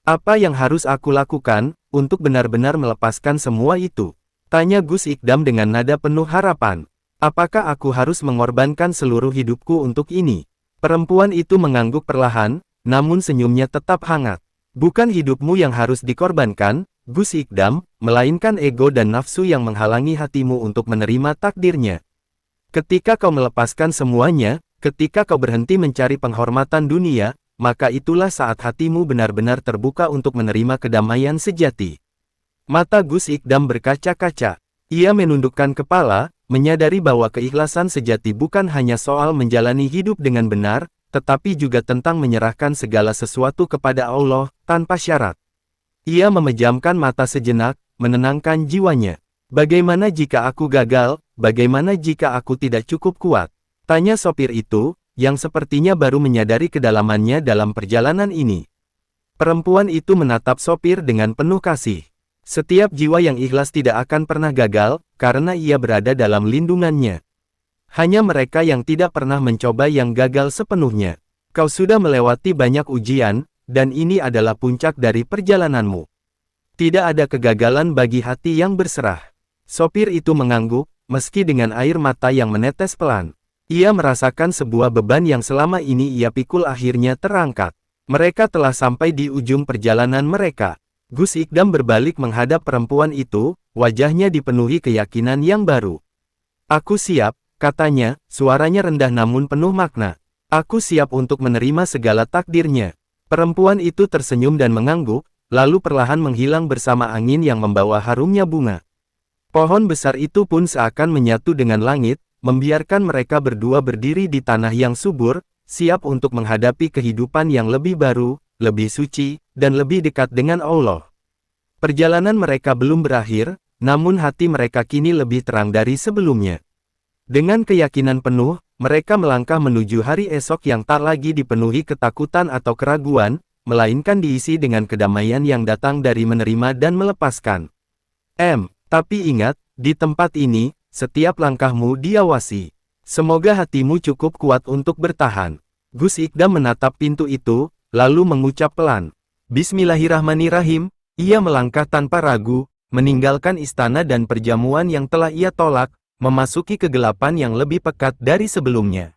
Apa yang harus aku lakukan, untuk benar-benar melepaskan semua itu? Tanya Gus Ikdam dengan nada penuh harapan. Apakah aku harus mengorbankan seluruh hidupku untuk ini? Perempuan itu mengangguk perlahan, namun senyumnya tetap hangat. Bukan hidupmu yang harus dikorbankan, Gus Ikdam, melainkan ego dan nafsu yang menghalangi hatimu untuk menerima takdirnya. Ketika kau melepaskan semuanya, ketika kau berhenti mencari penghormatan dunia, maka itulah saat hatimu benar-benar terbuka untuk menerima kedamaian sejati. Mata Gus Ikdam berkaca-kaca. Ia menundukkan kepala, menyadari bahwa keikhlasan sejati bukan hanya soal menjalani hidup dengan benar, tetapi juga tentang menyerahkan segala sesuatu kepada Allah, tanpa syarat. Ia memejamkan mata sejenak, menenangkan jiwanya. Bagaimana jika aku gagal? Bagaimana jika aku tidak cukup kuat? Tanya sopir itu, yang sepertinya baru menyadari kedalamannya dalam perjalanan ini. Perempuan itu menatap sopir dengan penuh kasih. Setiap jiwa yang ikhlas tidak akan pernah gagal, karena ia berada dalam lindungannya. Hanya mereka yang tidak pernah mencoba yang gagal sepenuhnya. Kau sudah melewati banyak ujian, dan ini adalah puncak dari perjalananmu. Tidak ada kegagalan bagi hati yang berserah. Sopir itu mengangguk, meski dengan air mata yang menetes pelan. Ia merasakan sebuah beban yang selama ini ia pikul akhirnya terangkat. Mereka telah sampai di ujung perjalanan mereka. Gus Ikdam berbalik menghadap perempuan itu, wajahnya dipenuhi keyakinan yang baru. Aku siap, katanya, suaranya rendah namun penuh makna. Aku siap untuk menerima segala takdirnya. Perempuan itu tersenyum dan mengangguk, lalu perlahan menghilang bersama angin yang membawa harumnya bunga. Pohon besar itu pun seakan menyatu dengan langit, membiarkan mereka berdua berdiri di tanah yang subur, siap untuk menghadapi kehidupan yang lebih baru, lebih suci, dan lebih dekat dengan Allah. Perjalanan mereka belum berakhir, namun hati mereka kini lebih terang dari sebelumnya. Dengan keyakinan penuh, mereka melangkah menuju hari esok yang tak lagi dipenuhi ketakutan atau keraguan, melainkan diisi dengan kedamaian yang datang dari menerima dan melepaskan. Tapi ingat, di tempat ini, setiap langkahmu diawasi. Semoga hatimu cukup kuat untuk bertahan. Gus Ikdam menatap pintu itu, lalu mengucap pelan. Bismillahirrahmanirrahim. Ia melangkah tanpa ragu, meninggalkan istana dan perjamuan yang telah ia tolak, memasuki kegelapan yang lebih pekat dari sebelumnya.